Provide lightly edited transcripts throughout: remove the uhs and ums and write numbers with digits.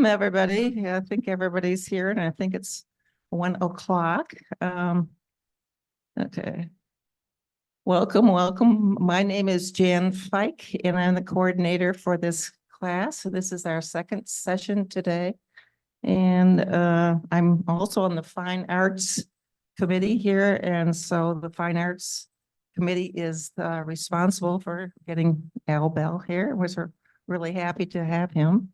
Welcome, everybody. I think everybody's here, and I think it's 1 o'clock. Okay. Welcome. My name is Jan Fike, and I'm the coordinator for this class. So this is our second session today. And I'm also on the Fine Arts Committee here. And so the Fine Arts Committee is responsible for getting Al Bell here. We're really happy to have him.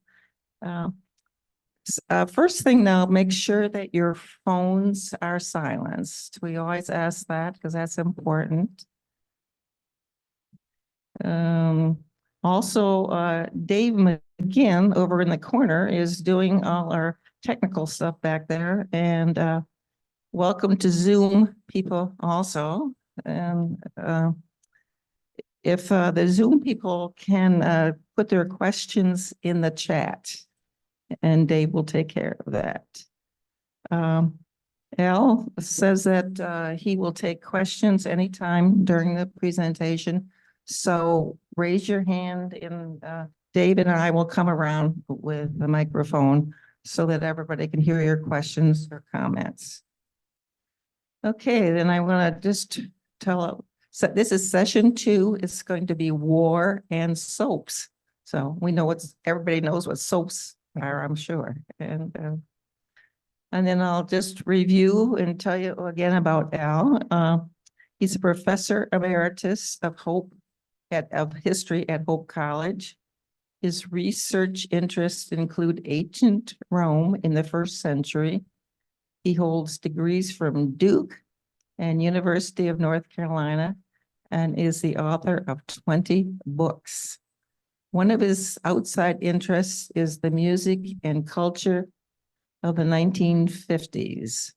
First thing now, make sure that your phones are silenced. We always ask that because that's important. Also, Dave McGinn over in the corner is doing all our technical stuff back there. And welcome to Zoom people also. And if the Zoom people can put their questions in the chat, and Dave will take care of that. Al says that he will take questions anytime during the presentation. So raise your hand and Dave and I will come around with the microphone so that everybody can hear your questions or comments. Okay, then I want to just tell, so this is session 2. It's going to be war and soaps. So we know everybody knows what soaps are, I'm sure. And then I'll just review and tell you again about Al. He's a professor emeritus of history at Hope College. His research interests include ancient Rome in the 1st century. He holds degrees from Duke and University of North Carolina and is the author of 20 books. One of his outside interests is the music and culture of the 1950s.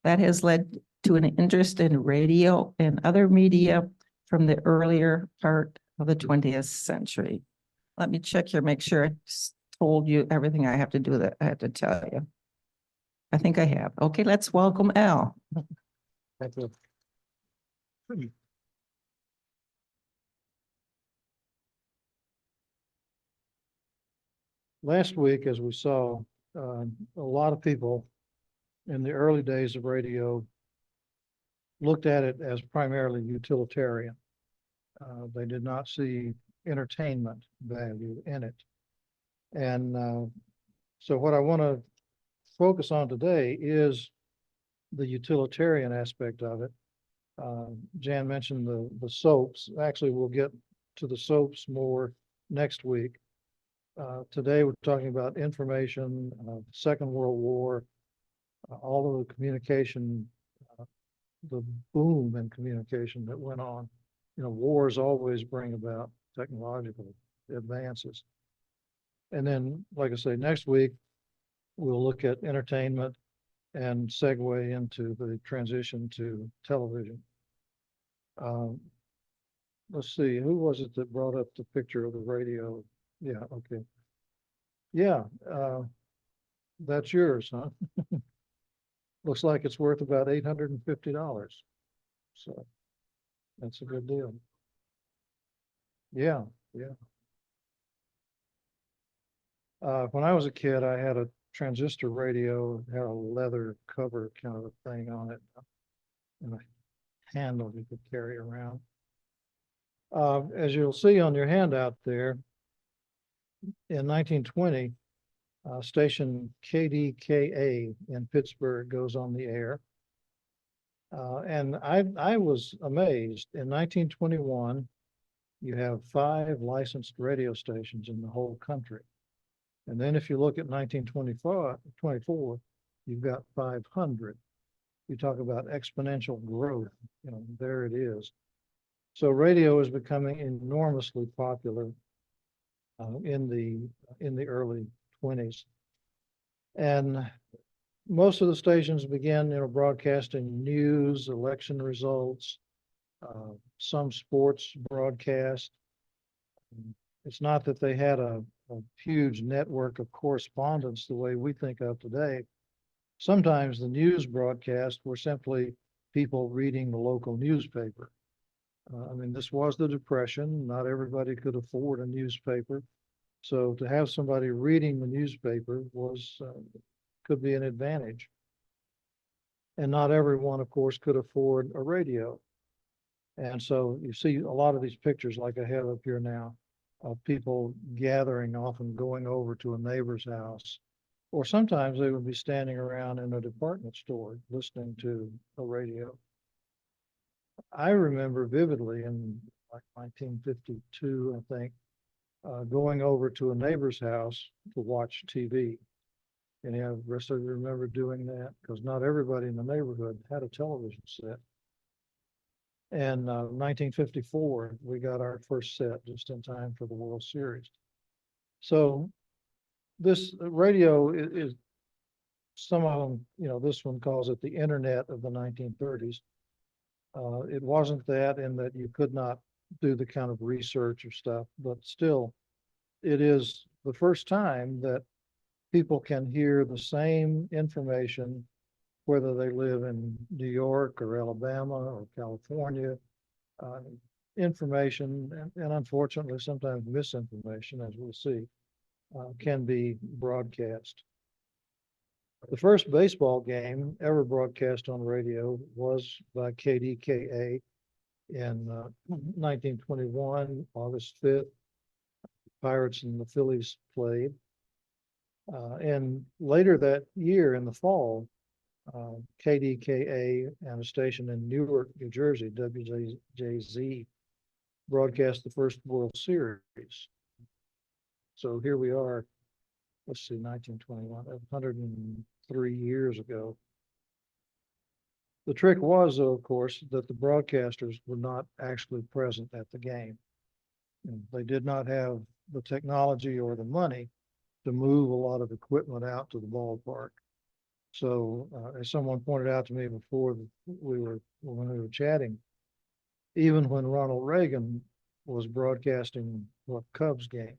That has led to an interest in radio and other media from the earlier part of the 20th century. Let me check here, make sure I told you everything I have to do that I have to tell you. I think I have. Okay, let's welcome Al. Thank you. Last week, as we saw, a lot of people in the early days of radio looked at it as primarily utilitarian. They did not see entertainment value in it. And so what I want to focus on today is the utilitarian aspect of it. Jan mentioned the soaps. Actually, we'll get to the soaps more next week. Today, we're talking about information, Second World War, all of the communication, the boom in communication that went on. You know, wars always bring about technological advances. And then, like I say, next week, we'll look at entertainment and segue into the transition to television. Let's see, who was it that brought up the picture of the radio? Yeah, okay. Yeah, that's yours, huh? Looks like it's worth about $850. So that's a good deal. Yeah. When I was a kid, I had a transistor radio, it had a leather cover kind of a thing on it, and a handle you could carry around. As you'll see on your handout there, in 1920, station KDKA in Pittsburgh goes on the air. And I was amazed. In 1921, you have 5 licensed radio stations in the whole country. And then if you look at 1924, you've got 500. You talk about exponential growth, you know, there it is. So radio is becoming enormously popular in the early 20s. And most of the stations began, broadcasting news, election results, some sports broadcast. It's not that they had a huge network of correspondence the way we think of today. Sometimes the news broadcasts were simply people reading the local newspaper. I mean, this was the Depression. Not everybody could afford a newspaper. So to have somebody reading the newspaper was, could be an advantage. And not everyone, of course, could afford a radio. And so you see a lot of these pictures like I have up here now of people gathering, often going over to a neighbor's house. Or sometimes they would be standing around in a department store listening to a radio. I remember vividly in like 1952, I think, going over to a neighbor's house to watch TV. And yeah, the rest of you remember doing that because not everybody in the neighborhood had a television set. And 1954, we got our first set just in time for the World Series. So this radio is some of them, you know, this one calls it the internet of the 1930s. It wasn't that in that you could not do the kind of research or stuff, but still, it is the first time that people can hear the same information, whether they live in New York or Alabama or California, information and unfortunately sometimes misinformation, as we'll see, can be broadcast. The first baseball game ever broadcast on radio was by KDKA in 1921, August 5th. Pirates and the Phillies played. And later that year in the fall, KDKA and a station in Newark, New Jersey, WJZ, broadcast the first World Series. So here we are, let's see, 1921, 103 years ago. The trick was, though, of course, that the broadcasters were not actually present at the game. And they did not have the technology or the money to move a lot of equipment out to the ballpark. So as someone pointed out to me before when we were chatting, even when Ronald Reagan was broadcasting Cubs games,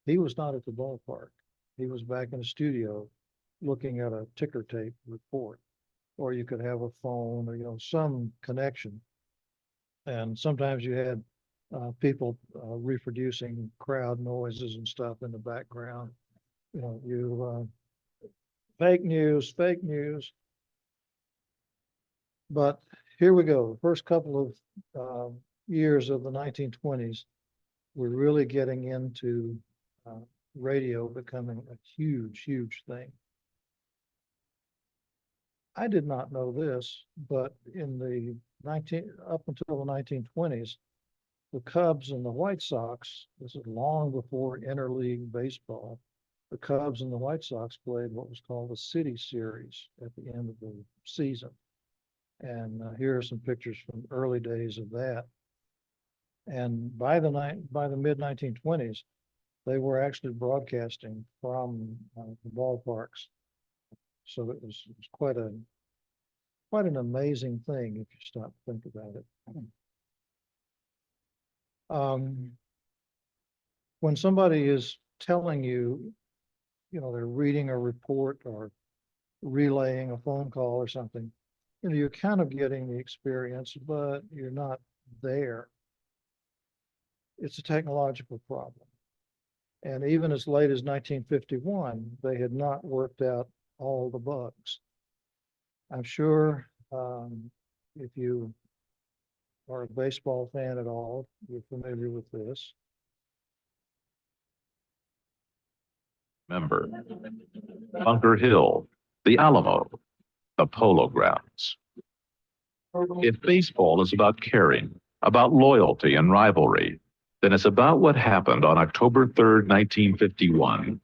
he was not at the ballpark. He was back in the studio looking at a ticker tape report, or you could have a phone or, you know, some connection. And sometimes you had people reproducing crowd noises and stuff in the background. You know, fake news, fake news. But here we go. The first couple of years of the 1920s, we're really getting into radio becoming a huge, huge thing. I did not know this, but in the up until the 1920s, the Cubs and the White Sox, this is long before interleague baseball, the Cubs and the White Sox played what was called the City Series at the end of the season. And here are some pictures from early days of that. And by the mid 1920s, they were actually broadcasting from the ballparks. So it was quite an amazing thing if you stop to think about it. When somebody is telling you, you know, they're reading a report or relaying a phone call or something, you know, you're kind of getting the experience, but you're not there. It's a technological problem. And even as late as 1951, they had not worked out all the bugs. I'm sure if you are a baseball fan at all, you're familiar with this. Remember, Bunker Hill, the Alamo, the Polo Grounds. If baseball is about caring, about loyalty and rivalry, then it's about what happened on October 3rd, 1951.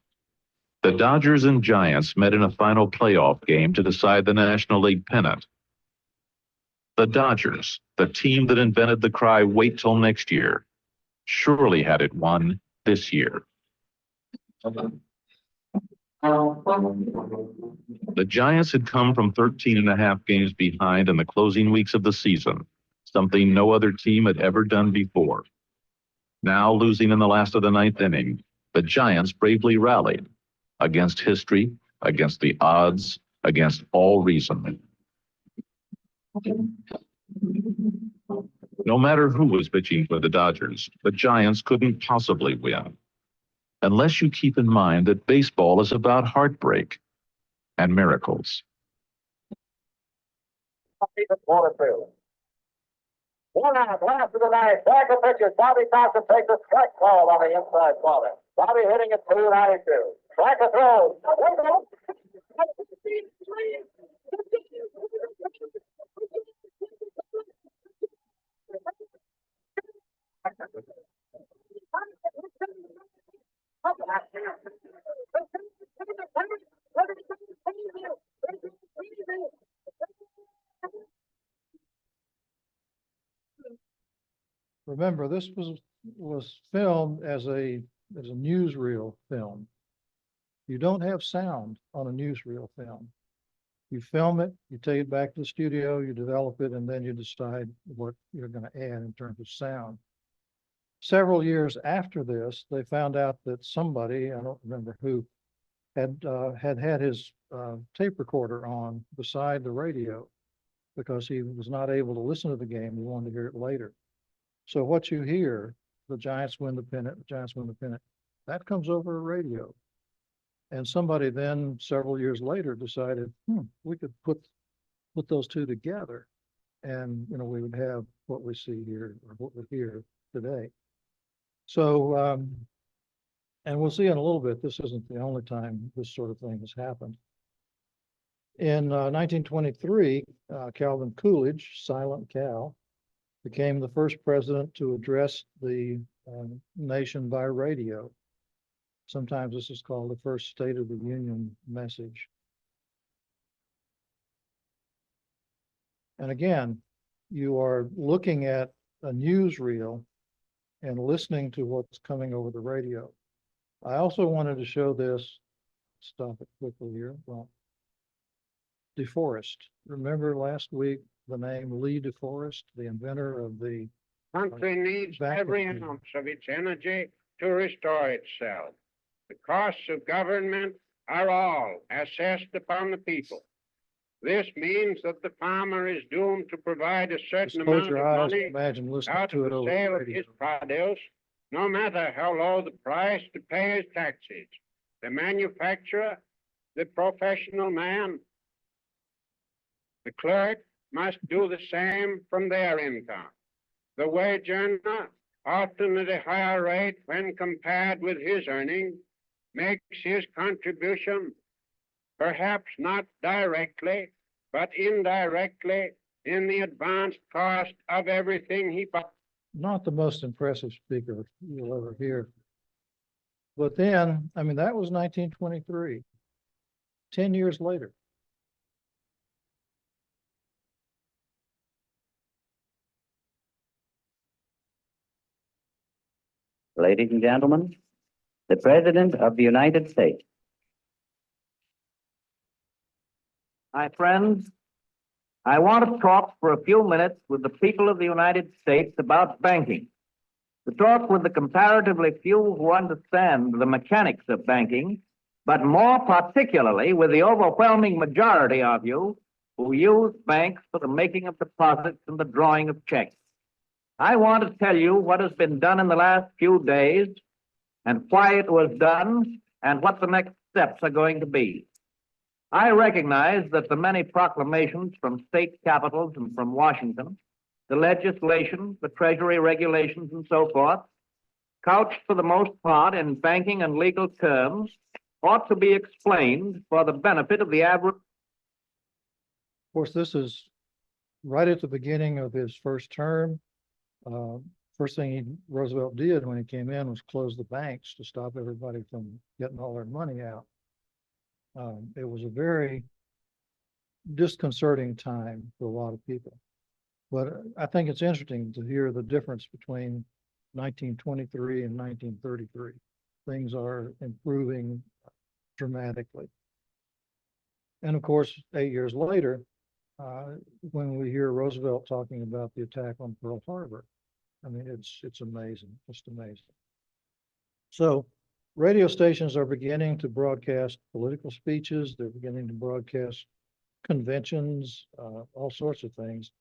The Dodgers and Giants met in a final playoff game to decide the National League pennant. The Dodgers, the team that invented the cry, "Wait till next year," surely had it won this year. The Giants had come from 13 and a half games behind in the closing weeks of the season, something no other team had ever done before. Now losing in the last of the ninth inning, the Giants bravely rallied against history, against the odds, against all reason. No matter who was pitching for the Dodgers, the Giants couldn't possibly win. unless you keep in mind that baseball is about heartbreak and miracles. One out, last of the night. Back of pitches. Bobby Thompson takes a strike ball on the inside corner. Bobby hitting it 292. Strike a throw. Remember, this was filmed as a newsreel film. You don't have sound on a newsreel film. You film it, you take it back to the studio, you develop it, and then you decide what you're going to add in terms of sound. Several years after this, they found out that somebody, I don't remember who, had his tape recorder on beside the radio because he was not able to listen to the game. He wanted to hear it later. So what you hear, the Giants win the pennant, the Giants win the pennant, that comes over a radio. And somebody then several years later decided, we could put those two together, and we would have what we see here or what we hear today. So, and we'll see in a little bit, this isn't the only time this sort of thing has happened. In 1923, Calvin Coolidge, Silent Cal, became the first president to address the nation by radio. Sometimes this is called the first State of the Union message. And again, you are looking at a newsreel and listening to what's coming over the radio. I also wanted to show this, stop it quickly here. Well, DeForest. Remember last week the name Lee DeForest, the inventor of the Country needs every ounce of its energy to restore itself. The costs of government are all assessed upon the people. This means that the farmer is doomed to provide a certain amount of money imagine listening out to of it the over sale the of radio. his produce, no matter how low the price, to pay his taxes. The manufacturer, the professional man, the clerk must do the same from their income. The wage earner, often at a higher rate when compared with his earnings, makes his contribution, perhaps not directly, but indirectly, in the advanced cost of everything he buys. Not the most impressive speaker you'll ever hear. But then, I mean, that was 1923. 10 years later. Ladies and gentlemen, the President of the United States. My friends, I want to talk for a few minutes with the people of the United States about banking. To talk with the comparatively few who understand the mechanics of banking, but more particularly with the overwhelming majority of you who use banks for the making of deposits and the drawing of checks. I want to tell you what has been done in the last few days and why it was done and what the next steps are going to be. I recognize that the many proclamations from state capitals and from Washington, the legislation, the Treasury regulations, and so forth, couched for the most part in banking and legal terms, ought to be explained for the benefit of the average. Of course, this is right at the beginning of his first term. First thing Roosevelt did when he came in was close the banks to stop everybody from getting all their money out. It was a very disconcerting time for a lot of people. But I think it's interesting to hear the difference between 1923 and 1933. Things are improving dramatically. And of course, 8 years later, when we hear Roosevelt talking about the attack on Pearl Harbor, I mean, it's amazing, just amazing. So radio stations are beginning to broadcast political speeches. They're beginning to broadcast conventions, all sorts of things.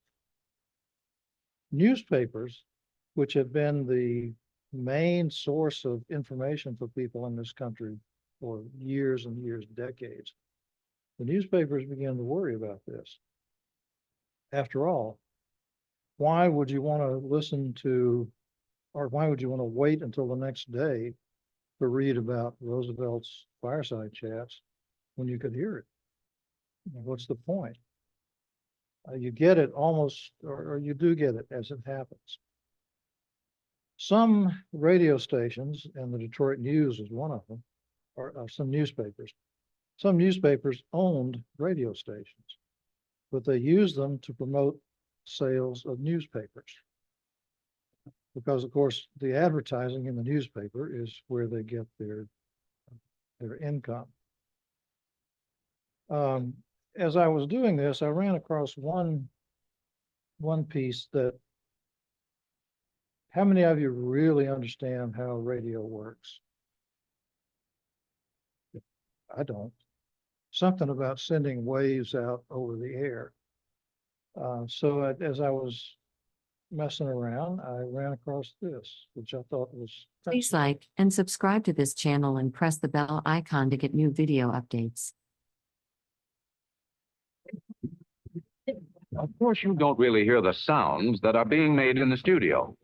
Newspapers, which have been the main source of information for people in this country for years and years, decades. The newspapers began to worry about this. After all, why would you want to listen to, or why would you want to wait until the next day to read about Roosevelt's fireside chats when you could hear it? What's the point? You get it almost, or you do get it as it happens. Some radio stations, and the Detroit News is one of them, or some newspapers. Some newspapers owned radio stations, but they used them to promote sales of newspapers. Because of course, the advertising in the newspaper is where they get their income. As I was doing this, I ran across one piece that, how many of you really understand how radio works? I don't. Something about sending waves out over the air. So as I was messing around, I ran across this, which I thought was Please like and subscribe to this channel and press the bell icon to get new video updates. Of course, you don't really hear the sounds that are being made in the studio.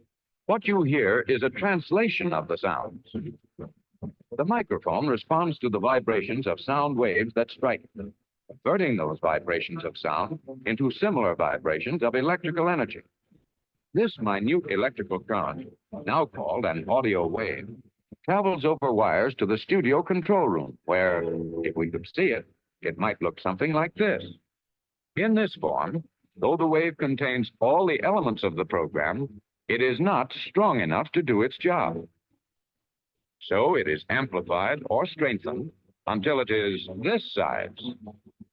What you hear is a translation of the sounds. The microphone responds to the vibrations of sound waves that strike it, converting those vibrations of sound into similar vibrations of electrical energy. This minute electrical current, now called an audio wave, travels over wires to the studio control room, where, if we could see it, it might look something like this. In this form, though the wave contains all the elements of the program, it is not strong enough to do its job. So it is amplified or strengthened until it is this size.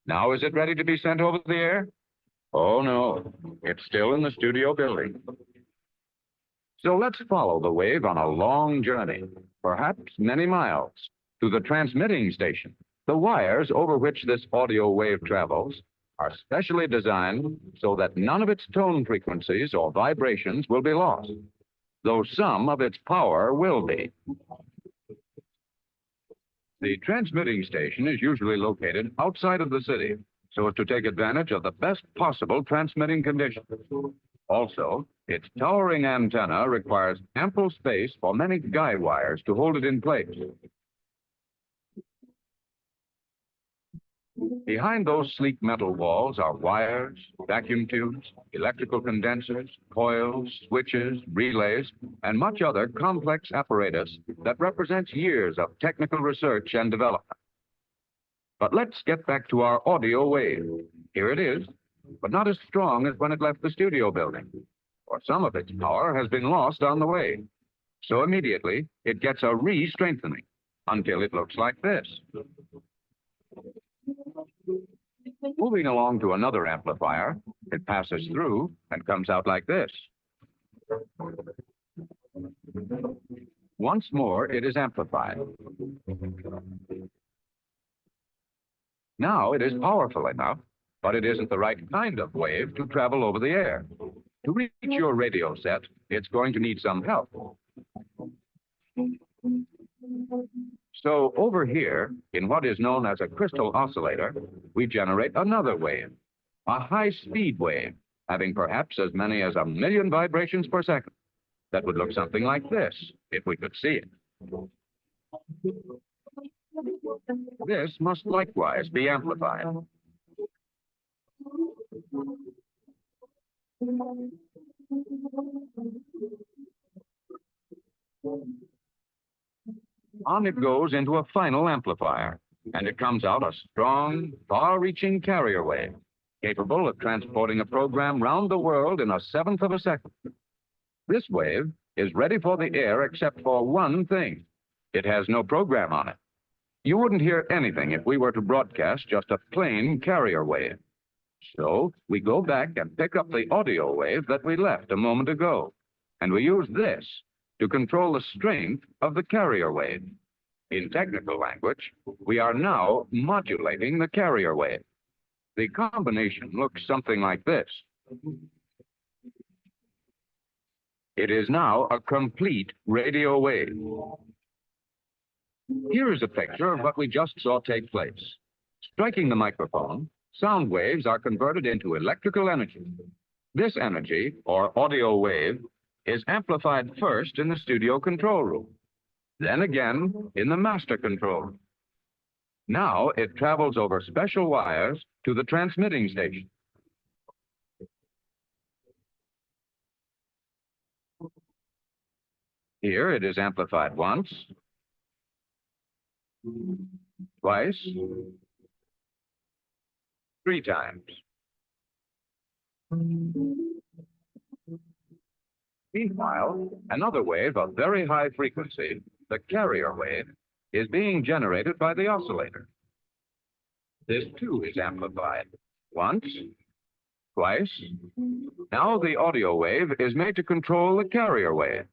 Now is it ready to be sent over the air? Oh no, it's still in the studio building. So let's follow the wave on a long journey, perhaps many miles, to the transmitting station. The wires over which this audio wave travels are specially designed so that none of its tone frequencies or vibrations will be lost, though some of its power will be. The transmitting station is usually located outside of the city, so as to take advantage of the best possible transmitting conditions. Also, its towering antenna requires ample space for many guy wires to hold it in place. Behind those sleek metal walls are wires, vacuum tubes, electrical condensers, coils, switches, relays, and much other complex apparatus that represents years of technical research and development. But let's get back to our audio wave. Here it is, but not as strong as when it left the studio building, for some of its power has been lost on the way. So immediately, it gets a re-strengthening until it looks like this. Moving along to another amplifier, it passes through and comes out like this. Once more, it is amplified. Now it is powerful enough, but it isn't the right kind of wave to travel over the air. To reach your radio set, it's going to need some help. So over here, in what is known as a crystal oscillator, we generate another wave, a high-speed wave, having perhaps as many as 1 million vibrations per second. That would look something like this, if we could see it. This must likewise be amplified. On it goes into a final amplifier, and it comes out a strong, far-reaching carrier wave, capable of transporting a program round the world in 1/7 of a second. This wave is ready for the air except for one thing. It has no program on it. You wouldn't hear anything if we were to broadcast just a plain carrier wave. So we go back and pick up the audio wave that we left a moment ago, and we use this to control the strength of the carrier wave. In technical language, we are now modulating the carrier wave. The combination looks something like this. It is now a complete radio wave. Here is a picture of what we just saw take place. Striking the microphone, sound waves are converted into electrical energy. This energy, or audio wave, is amplified first in the studio control room, then again in the master control room. Now it travels over special wires to the transmitting station. Here it is amplified once, twice, 3 times. Meanwhile, another wave of very high frequency, the carrier wave, is being generated by the oscillator. This too is amplified once, twice. Now the audio wave is made to control the carrier wave,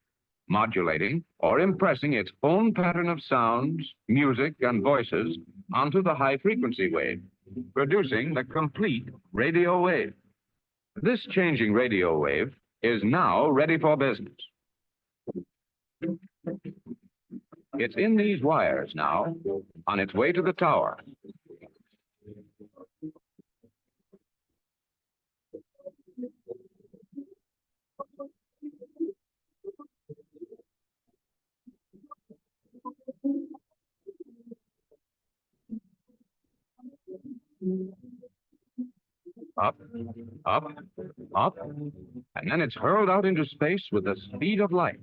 modulating or impressing its own pattern of sounds, music, and voices onto the high-frequency wave, producing the complete radio wave. This changing radio wave is now ready for business. It's in these wires now, on its way to the tower. Up, up, up, and then it's hurled out into space with the speed of light.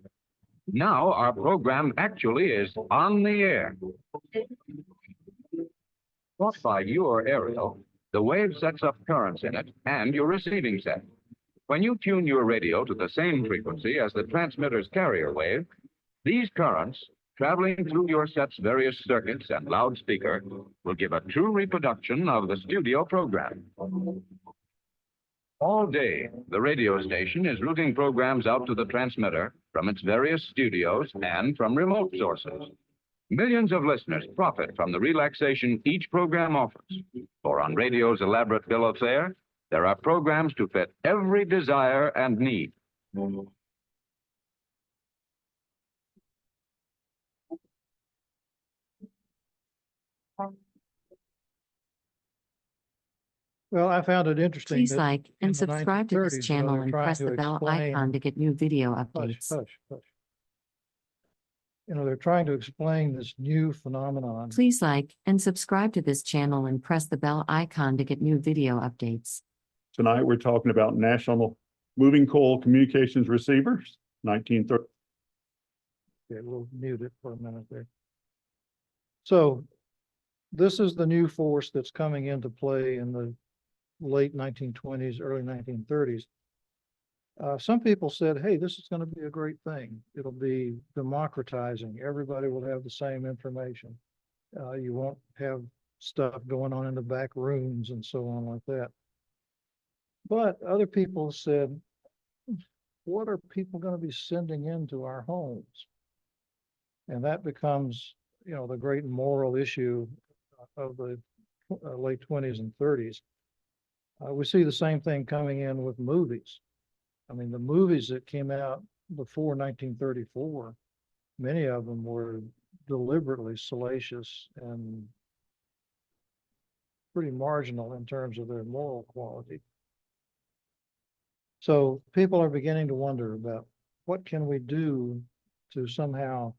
Now our program actually is on the air. Brought by your aerial, the wave sets up currents in it and your receiving set. When you tune your radio to the same frequency as the transmitter's carrier wave, these currents, traveling through your set's various circuits and loudspeaker, will give a true reproduction of the studio program. All day, the radio station is routing programs out to the transmitter from its various studios and from remote sources. Millions of listeners profit from the relaxation each program offers. For on radio's elaborate bill of fare, there are programs to fit every desire and need. Well, I found it interesting. Please that like in and the subscribe to 1930s, this channel they're and trying press to the bell explain- icon to get new video Hush, updates. hush, hush. You know, they're trying to explain this new phenomenon. Please like and subscribe to this channel and press the bell icon to get new video updates. Tonight, we're talking about National Moving Coil Communications Receivers, 1930. Okay, we'll mute it for a minute there. So this is the new force that's coming into play in the late 1920s, early 1930s. Some people said, hey, this is going to be a great thing. It'll be democratizing. Everybody will have the same information. You won't have stuff going on in the back rooms and so on like that. But other people said, what are people going to be sending into our homes? And that becomes, you know, the great moral issue of the late 20s and 30s. We see the same thing coming in with movies. I mean, the movies that came out before 1934, many of them were deliberately salacious and pretty marginal in terms of their moral quality. So people are beginning to wonder about what can we do to somehow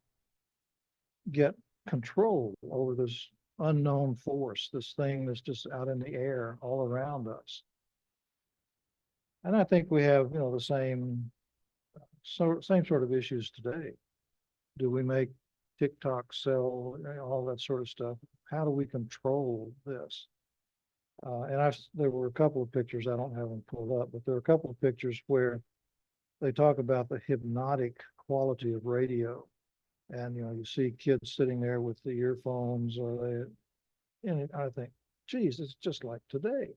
get control over this unknown force, this thing that's just out in the air all around us. And I think we have, you know, the same sort of issues today. Do we make TikTok sell, you know, all that sort of stuff? How do we control this? And there were a couple of pictures, I don't have them pulled up, but there are a couple of pictures where they talk about the hypnotic quality of radio. And, you know, you see kids sitting there with the earphones and I think, geez, it's just like today.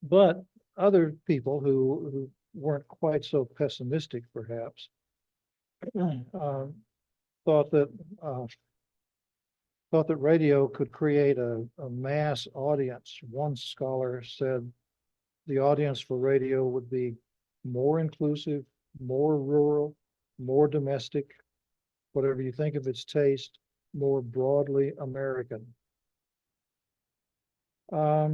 But other people who weren't quite so pessimistic, perhaps, thought that radio could create a mass audience. One scholar said the audience for radio would be more inclusive, more rural, more domestic, whatever you think of its taste, more broadly American. I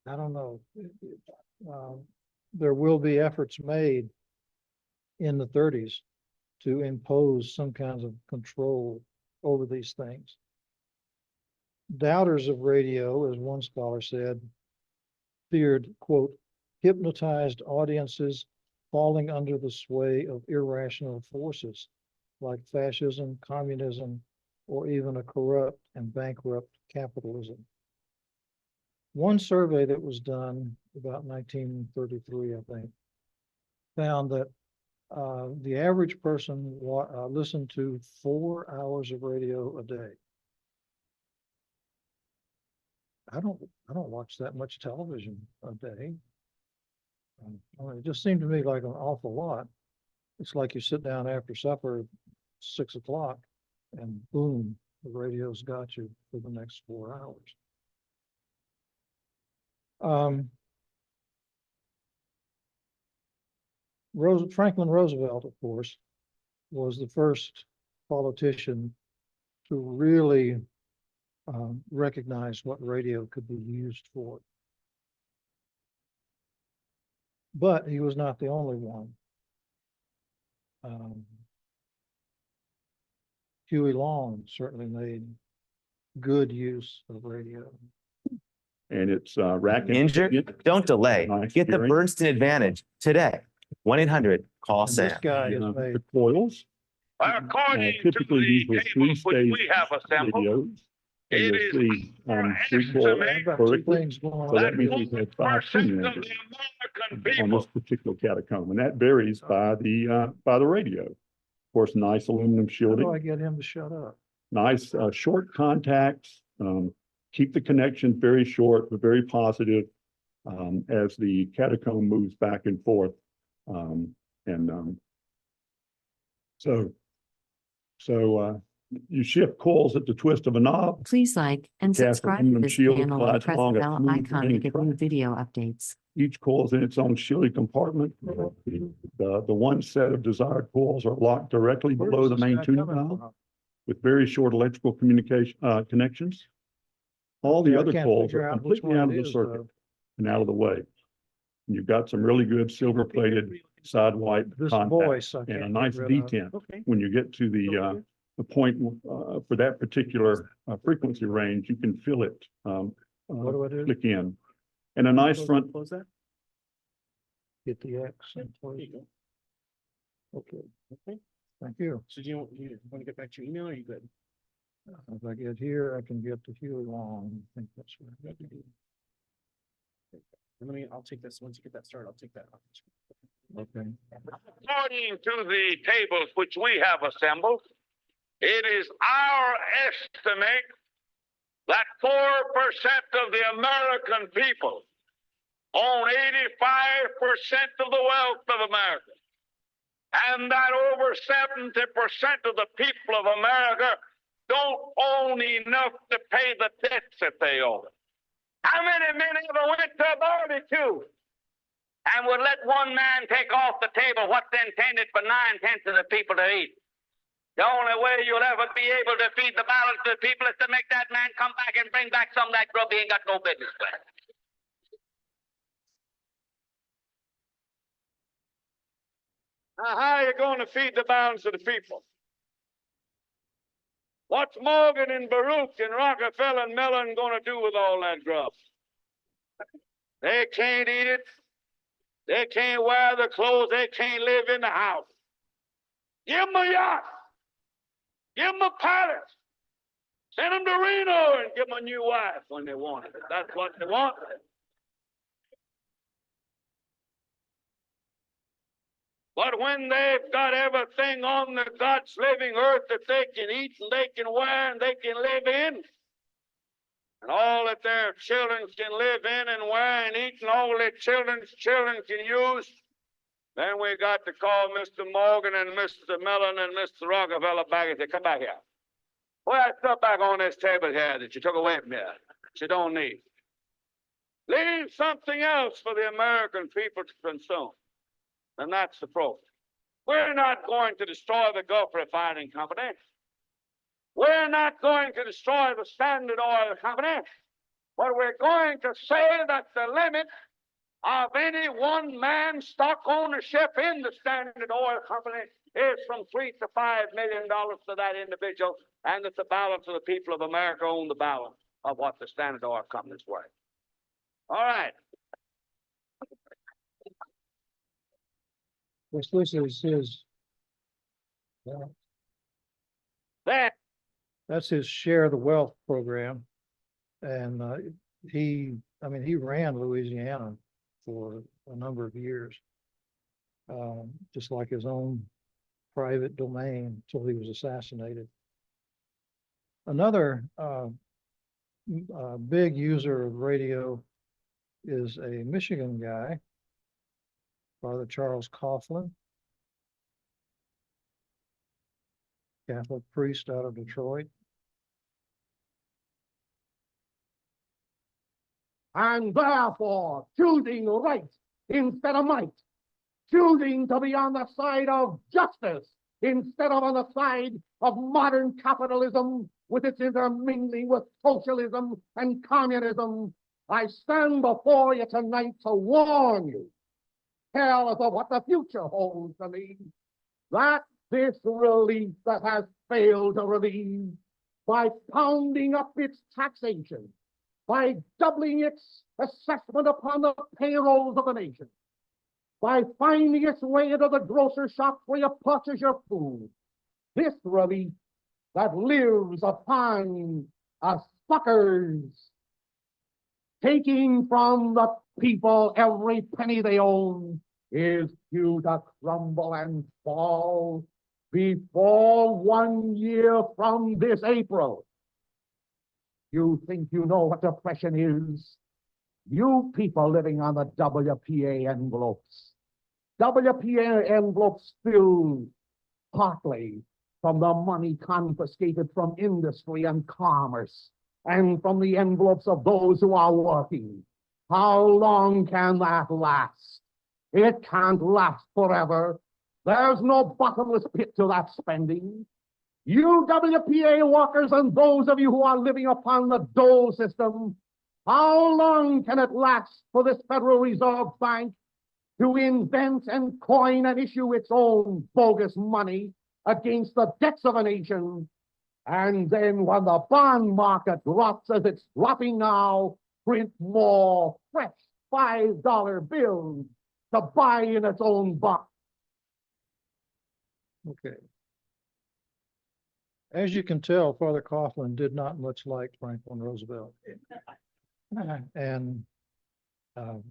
don't know. There will be efforts made in the 30s to impose some kinds of control over these things. Doubters of radio, as one scholar said, feared, quote, hypnotized audiences falling under the sway of irrational forces like fascism, communism, or even a corrupt and bankrupt capitalism. One survey that was done about 1933, I think, found that the average person listened to 4 hours of radio a day. I don't watch that much television a day. It just seemed to me like an awful lot. It's like you sit down after supper at 6 o'clock and boom, the radio's got you for the next 4 hours. Franklin Roosevelt, of course, was the first politician to really recognize what radio could be used for. But he was not the only one. Huey Long certainly made good use of radio. And it's racking. Injured? Don't delay. Nice Get the hearing. Bernston Advantage today. 1-800-CALL And this SAM. guy has made The coils According to typically the use with tables which three-stage we have assembled, radios. And it you'll is see our 3 coils estimate I've got 2 vertically. things going So on. that means we've had 5 4% tuning of the angles American on this people. particular catacomb, and that varies by the radio. Of course, nice aluminum How do shielding, I get him to shut up? nice short contacts. Keep the connections very short but very positive as the catacomb moves back and forth. So you shift coils at the twist of a knob. Please like and Cast subscribe to aluminum this shield channel and glides press along the a bell smooth icon to graining get new track. video updates. Each coil is in its own shielded compartment. The one set of desired coils are locked directly Where below is the this main guy tuning coming valve from? with very short electrical communication connections. All the Yeah, I other can't coils figure are out which completely one out it of the is, circuit though. and out of the way. And you've got some really good silver plated side white This contacts voice I and can't a get nice rid of. detent when you get to the point for that particular frequency range. You can feel it What do I do? click in, and a nice front. Close that. Hit the X and close it. Okay. Thank you. So do you want to get back to your email or are you good? If I get here, I can get to Huey Long. I think that's what I got to do. I'll take this. Once you get that started, I'll take that off. Okay. According to the tables which we have assembled, it is our estimate that 4% of the American people own 85% of the wealth of America. And that over 70% of the people of America don't own enough to pay the debts that they owe. How many men ever went to a barbecue and would let one man take off the table what's intended for 9/10 of the people to eat? The only way you'll ever be able to feed the balance of the people is to make that man come back and bring back some of that grub he ain't got no business with. Now, how are you going to feed the balance of the people? What's Morgan and Baruch and Rockefeller and Mellon going to do with all that grub? They can't eat it. They can't wear the clothes. They can't live in the house. Give them a yacht. Give them a palace. Send them to Reno and give them a new wife when they want it. That's what they want. But when they've got everything on the God's living earth that they can eat and they can wear and they can live in, and all that their children can live in and wear and eat, and all their children's children can use, then we got to call Mr. Morgan and Mr. Mellon and Mr. Rockefeller back and say, come back here. Put that stuff back on this table here that you took away from here, that you don't need. leave something else for the American people to consume. And that's the problem. We're not going to destroy the Gulf Refining Company. We're not going to destroy the Standard Oil Company. But we're going to say that the limit of any one man stock ownership in the Standard Oil Company is from $3 to $5 million to that individual, and that the balance of the people of America own the balance of what the Standard Oil Company is worth. All right. This is his, That that's his Share the Wealth program. And he ran Louisiana for a number of years, just like his own private domain until he was assassinated. Another big user of radio is a Michigan guy, Father Charles Coughlin, Catholic priest out of Detroit. And therefore, choosing right instead of might, choosing to be on the side of justice instead of on the side of modern capitalism with its intermingling with socialism and communism, I stand before you tonight to warn you, careless of what the future holds for me, that this relief that has failed to relieve by pounding up its taxation, by doubling its assessment upon the payrolls of the nation, by finding its way into the grocery shop where you purchase your food, this relief that lives upon suckers, taking from the people every penny they own, is due to crumble and fall before 1 year from this April. You think you know what depression is? You people living on the WPA envelopes. WPA envelopes filled partly from the money confiscated from industry and commerce, and from the envelopes of those who are working. How long can that last? It can't last forever. There's no bottomless pit to that spending. You WPA workers and those of you who are living upon the dole system, how long can it last for this Federal Reserve Bank to invent and coin and issue its own bogus money against the debts of a nation? And then when the bond market drops as it's dropping now, print more fresh $5 bills to buy in its own buck. Okay. As you can tell, Father Coughlin did not much like Franklin Roosevelt. And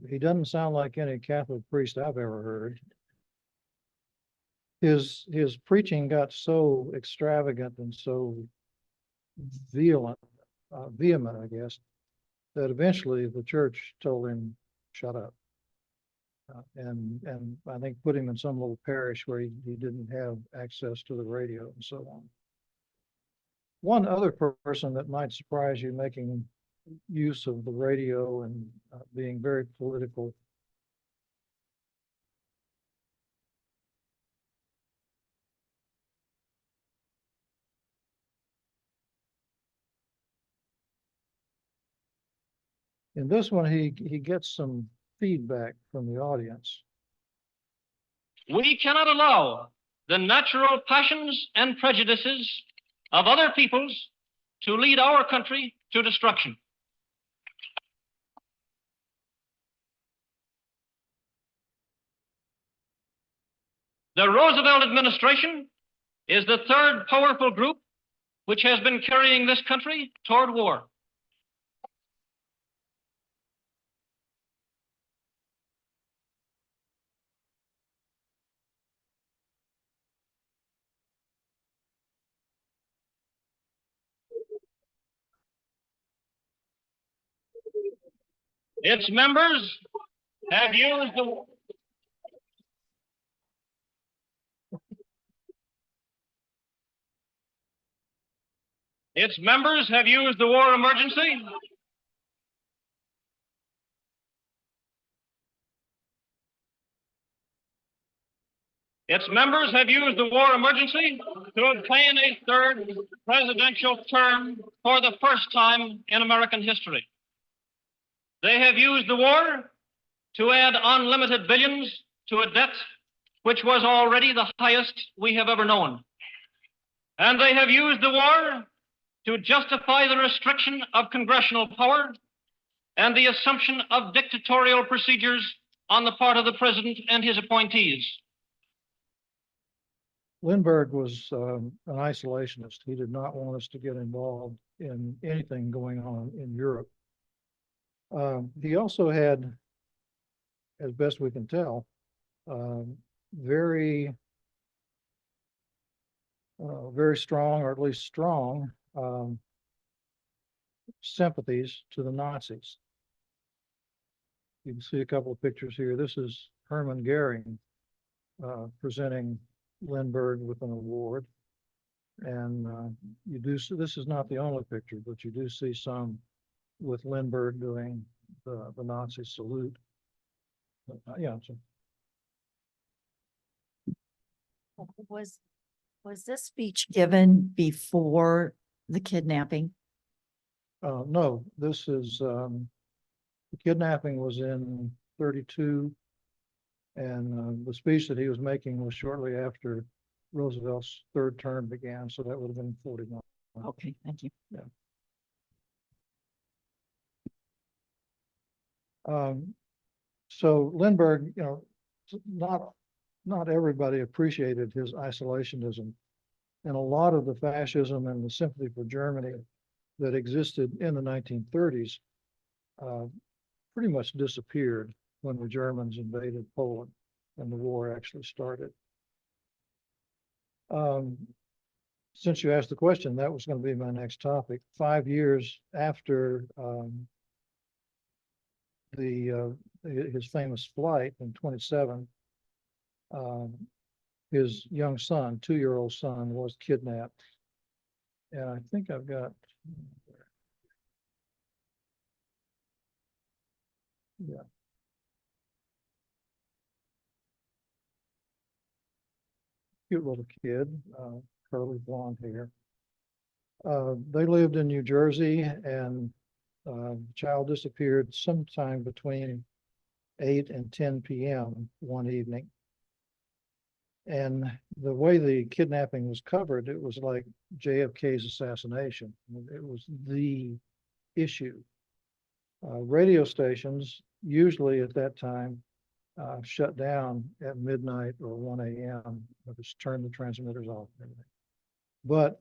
he doesn't sound like any Catholic priest I've ever heard. His preaching got so extravagant and so vehement, I guess, that eventually the church told him, shut up. And I think put him in some little parish where he didn't have access to the radio and so on. One other person that might surprise you making use of the radio and being very political. In this one, he gets some feedback from the audience. We cannot allow the natural passions and prejudices of other peoples to lead our country to destruction. The Roosevelt administration is the third powerful group which has been carrying this country toward war. Its members have used the war emergency Its members have used the war emergency to obtain a third presidential term for the first time in American history. They have used the war to add unlimited billions to a debt which was already the highest we have ever known. And they have used the war to justify the restriction of congressional power and the assumption of dictatorial procedures on the part of the president and his appointees. Lindbergh was an isolationist. He did not want us to get involved in anything going on in Europe. He also had, as best we can tell, very strong, or at least strong, sympathies to the Nazis. You can see a couple of pictures here. This is Hermann Goering presenting Lindbergh with an award. And you do see, this is not the only picture, but you do see some with Lindbergh doing the Nazi salute. Yeah. So, Was this speech given before the kidnapping? no, this is the kidnapping was in 32, and the speech that he was making was shortly after Roosevelt's third term began, so that would have been 41. Okay, thank you. So Lindbergh, you know, not everybody appreciated his isolationism, and a lot of the fascism and the sympathy for Germany that existed in the 1930s pretty much disappeared when the Germans invaded Poland and the war actually started. Since you asked the question, that was going to be my next topic. 5 years after his famous flight in 27, his young son, 2-year-old son, was kidnapped. And I think I've got, yeah. Cute little kid, curly blonde hair. They lived in New Jersey, and the child disappeared sometime between 8 and 10 p.m. one evening. And the way the kidnapping was covered, it was like JFK's assassination. It was the issue. Radio stations, usually at that time, shut down at midnight or 1 a.m. or just turn the transmitters off and everything. But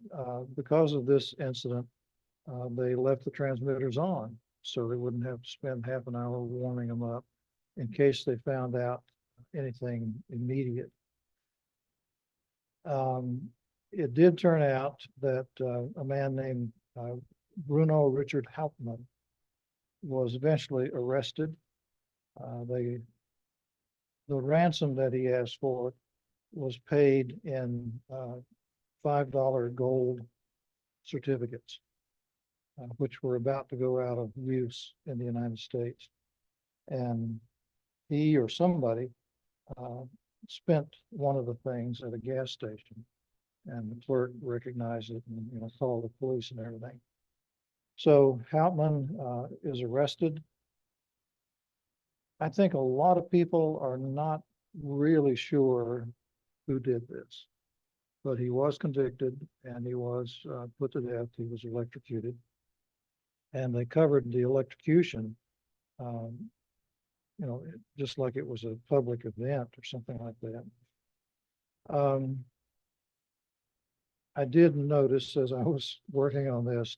because of this incident, they left the transmitters on so they wouldn't have to spend half an hour warming them up in case they found out anything immediate. It did turn out that a man named Bruno Richard Hauptmann was eventually arrested. The ransom that he asked for was paid in $5 gold certificates, which were about to go out of use in the United States. And he or somebody spent one of the things at a gas station, and the clerk recognized it and, you know, called the police and everything. So Hauptmann is arrested. I think a lot of people are not really sure who did this, but he was convicted and he was put to death. He was electrocuted, and they covered the electrocution, you know, just like it was a public event or something like that. I did notice as I was working on this,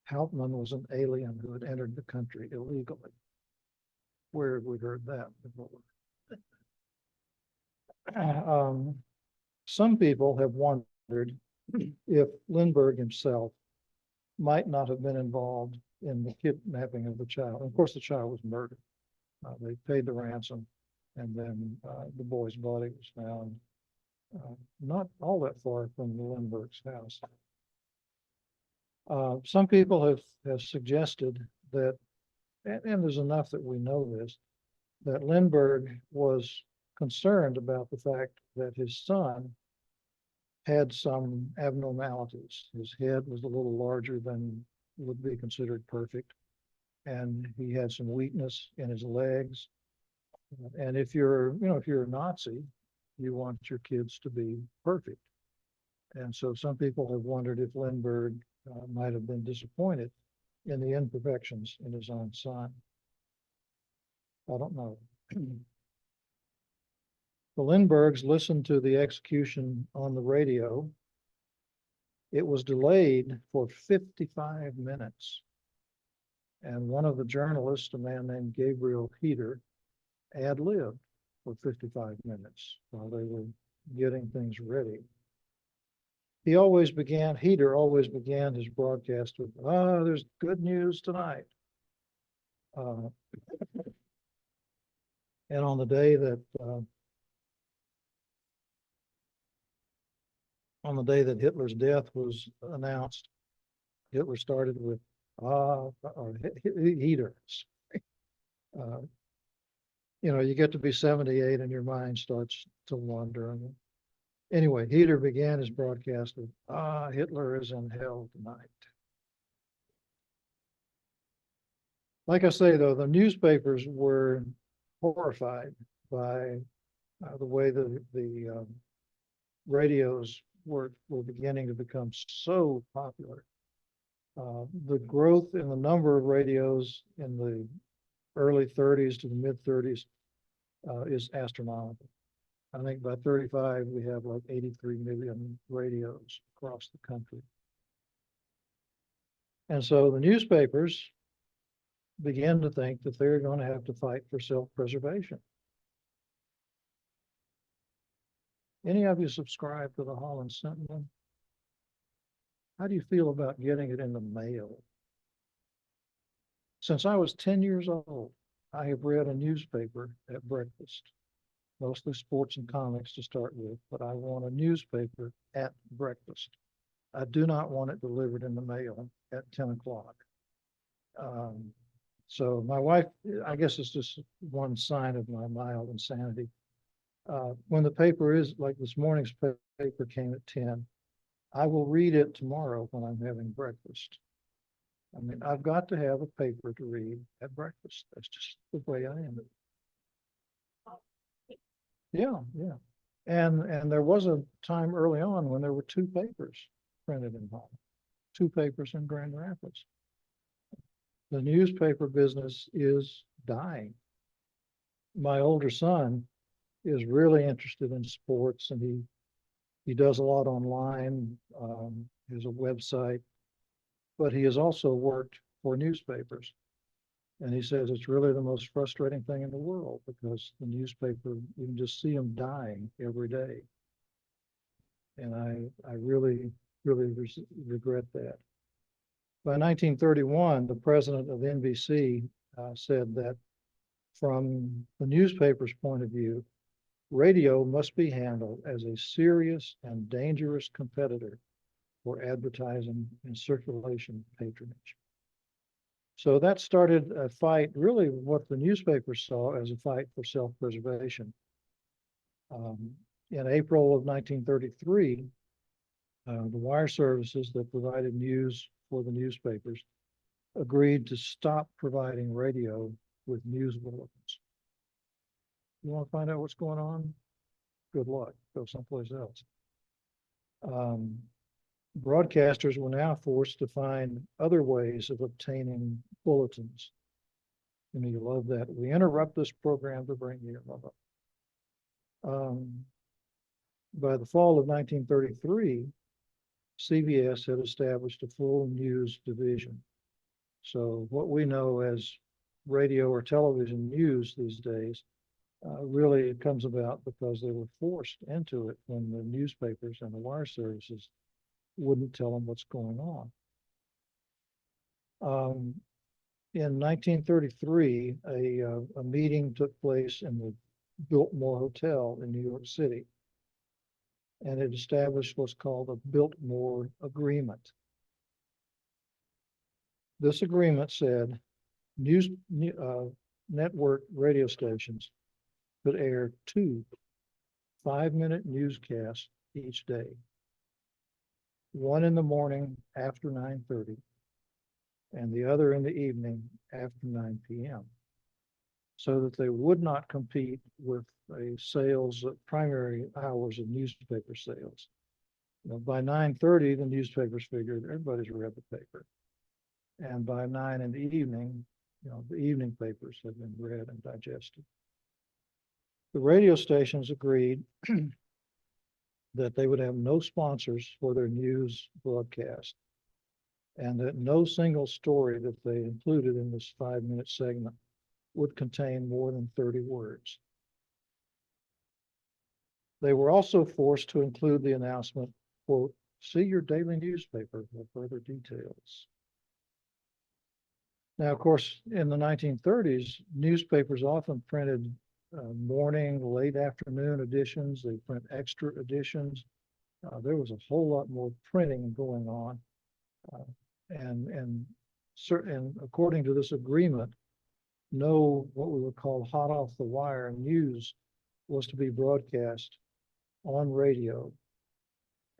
Hauptmann was an alien who had entered the country illegally. Where have we heard that before? Some people have wondered if Lindbergh himself might not have been involved in the kidnapping of the child. And of course, the child was murdered. They paid the ransom, and then the boy's body was found not all that far from the Lindbergh's house. Some people have suggested that, and there's enough that we know this, that Lindbergh was concerned about the fact that his son had some abnormalities. His head was a little larger than would be considered perfect, and he had some weakness in his legs. And if you're a Nazi, you want your kids to be perfect. And so some people have wondered if Lindbergh might have been disappointed in the imperfections in his own son. I don't know. The Lindberghs listened to the execution on the radio. It was delayed for 55 minutes. And one of the journalists, a man named Gabriel Heater, ad-libbed for 55 minutes while they were getting things ready. Heater always began his broadcast with, there's good news tonight. And on the day that Hitler's death was announced, Hitler started with Heaters. You get to be 78 and your mind starts to wander. Anyway, Heater began his broadcast with, Hitler is in hell tonight. Like I say, though, the newspapers were horrified by the way the radios were beginning to become so popular. The growth in the number of radios in the early 30s to the mid 30s is astronomical. I think by 35, we have like 83 million radios across the country. And so the newspapers began to think that they're going to have to fight for self-preservation. Any of you subscribe to the Holland Sentinel? How do you feel about getting it in the mail? Since I was 10 years old, I have read a newspaper at breakfast, mostly sports and comics to start with, but I want a newspaper at breakfast. I do not want it delivered in the mail at 10 o'clock. So my wife, I guess it's just one sign of my mild insanity. When the paper is, like this morning's paper came at 10, I will read it tomorrow when I'm having breakfast. I mean, I've got to have a paper to read at breakfast. That's just the way I am. Yeah. And there was a time early on when there were two papers printed in Holland, two papers in Grand Rapids. The newspaper business is dying. My older son is really interested in sports, and he does a lot online. There's a website, but he has also worked for newspapers. And he says it's really the most frustrating thing in the world because the newspaper, you can just see them dying every day. And I really, really regret that. By 1931, the president of NBC said that from the newspaper's point of view, radio must be handled as a serious and dangerous competitor for advertising and circulation patronage. So that started a fight, really what the newspaper saw as a fight for self-preservation. In April of 1933, the wire services that provided news for the newspapers agreed to stop providing radio with news bulletins. You want to find out what's going on? Good luck, go someplace else. Broadcasters were now forced to find other ways of obtaining bulletins. And you love that. We interrupt this program to bring you blah, blah. By the fall of 1933, CBS had established a full news division. So what we know as radio or television news these days really comes about because they were forced into it when the newspapers and the wire services wouldn't tell them what's going on. In 1933, a meeting took place in the Biltmore Hotel in New York City, and it established what's called the Biltmore Agreement. This agreement said network radio stations could air 2 5-minute newscasts each day. One in the morning after 9:30 and the other in the evening after 9 p.m. so that they would not compete with a sales primary hours of newspaper sales. By 9:30, the newspapers figured everybody's read the paper. And by 9 in the evening, the evening papers have been read and digested. The radio stations agreed that they would have no sponsors for their news broadcast, and that no single story that they included in this 5-minute segment would contain more than 30 words. They were also forced to include the announcement, quote, "See your daily newspaper for further details." Now, of course, in the 1930s, newspapers often printed morning, late afternoon editions. They print extra editions. There was a whole lot more printing going on. And according to this agreement, no, what we would call hot off the wire news was to be broadcast on radio.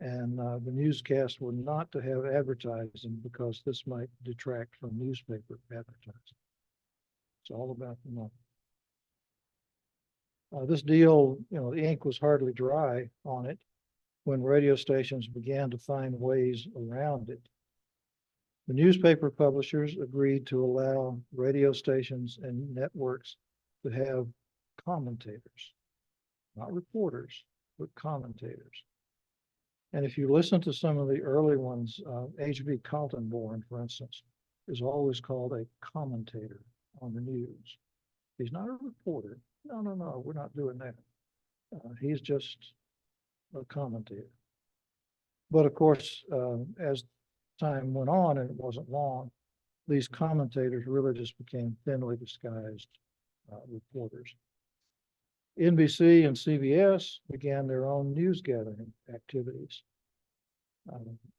And the newscasts were not to have advertising because this might detract from newspaper advertising. It's all about the money. This deal, the ink was hardly dry on it when radio stations began to find ways around it. The newspaper publishers agreed to allow radio stations and networks to have commentators, not reporters, but commentators. And if you listen to some of the early ones, H.B. Kaltenborn, for instance, is always called a commentator on the news. He's not a reporter. No, we're not doing that. He's just a commentator. But of course, as time went on, and it wasn't long, these commentators really just became thinly disguised reporters. NBC and CBS began their own news gathering activities.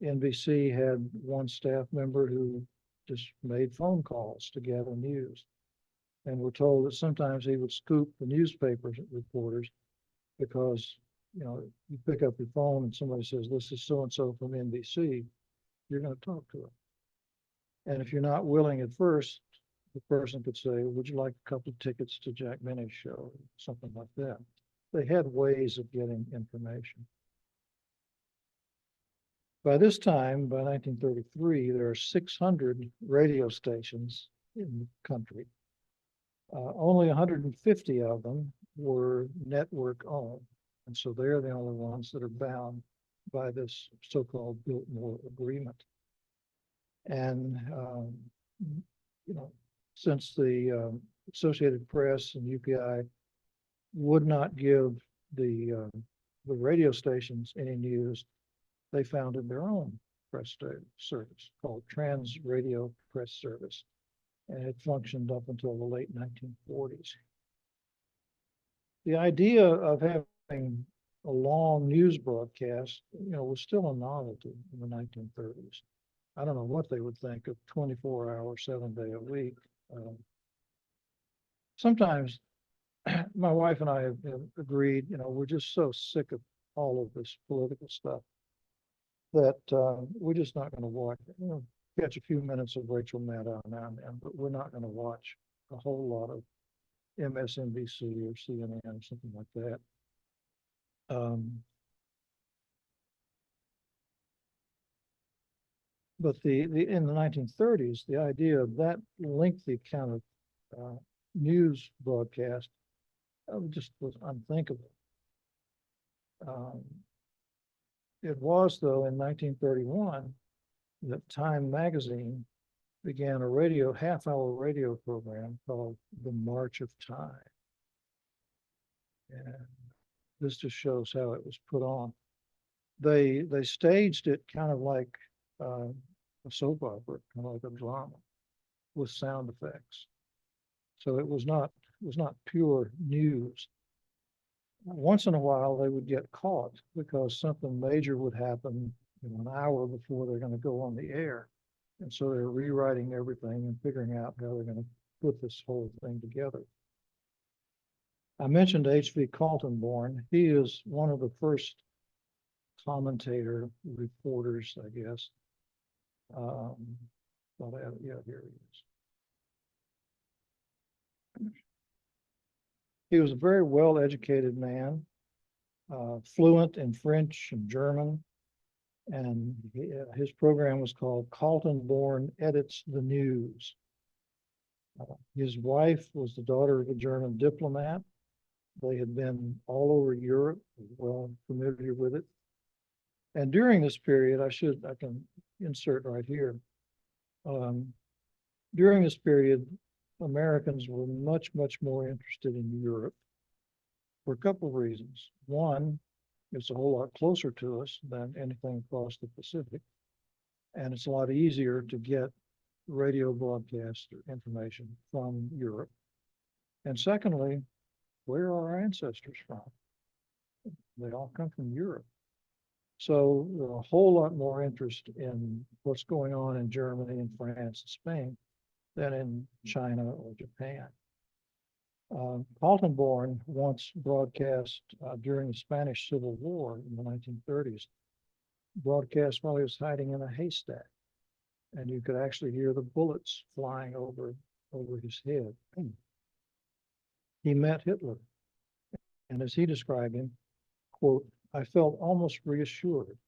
NBC had one staff member who just made phone calls to gather news. And we're told that sometimes he would scoop the newspaper reporters because, you pick up your phone and somebody says, "This is so-and-so from NBC," you're going to talk to them. And if you're not willing at first, the person could say, "Would you like a couple of tickets to Jack Benny's show?" Something like that. They had ways of getting information. By this time, by 1933, there are 600 radio stations in the country. Only 150 of them were network owned. And so they're the only ones that are bound by this so-called Biltmore Agreement. And, since the Associated Press and UPI would not give the radio stations any news, they founded their own press service called Trans Radio Press Service. And it functioned up until the late 1940s. The idea of having a long news broadcast, was still a novelty in the 1930s. I don't know what they would think of 24-hour, 7-day a week. Sometimes my wife and I have agreed, we're just so sick of all of this political stuff that we're just not going to watch it. Catch a few minutes of Rachel Maddow now and then, but we're not going to watch a whole lot of MSNBC or CNN or something like that. But in the 1930s, the idea of that lengthy kind of news broadcast just was unthinkable. It was, though, in 1931 that Time magazine began a half-hour radio program called The March of Time. And this just shows how it was put on. They staged it kind of like a soap opera, kind of like a drama, with sound effects. So it was not pure news. Once in a while, they would get caught because something major would happen an hour before they're going to go on the air. And so they're rewriting everything and figuring out how they're going to put this whole thing together. I mentioned H.V. Kaltenborn. He is one of the first commentator reporters, I guess. Yeah, here he is. He was a very well-educated man, fluent in French and German, and his program was called Kaltenborn Edits the News. His wife was the daughter of a German diplomat. They had been all over Europe, well familiar with it. And during this period, I can insert right here. During this period, Americans were much, much more interested in Europe for a couple of reasons. One, it's a whole lot closer to us than anything across the Pacific. And it's a lot easier to get radio broadcast information from Europe. And secondly, where are our ancestors from? They all come from Europe. So there's a whole lot more interest in what's going on in Germany and France and Spain than in China or Japan. Kaltenborn once broadcast during the Spanish Civil War in the 1930s, broadcast while he was hiding in a haystack. And you could actually hear the bullets flying over his head. He met Hitler. And as he described him, quote, "I felt almost reassured.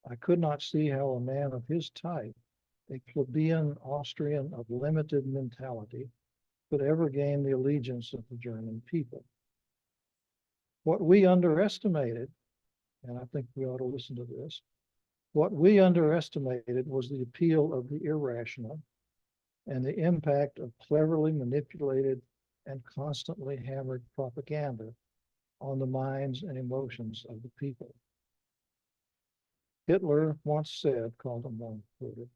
I could not see how a man of his type, a plebeian Austrian of limited mentality, could ever gain the allegiance of the German people. What we underestimated," and I think we ought to listen to this, "what we underestimated was the appeal of the irrational and the impact of cleverly manipulated and constantly hammered propaganda on the minds and emotions of the people. Hitler once said," Kaltenborn quoted,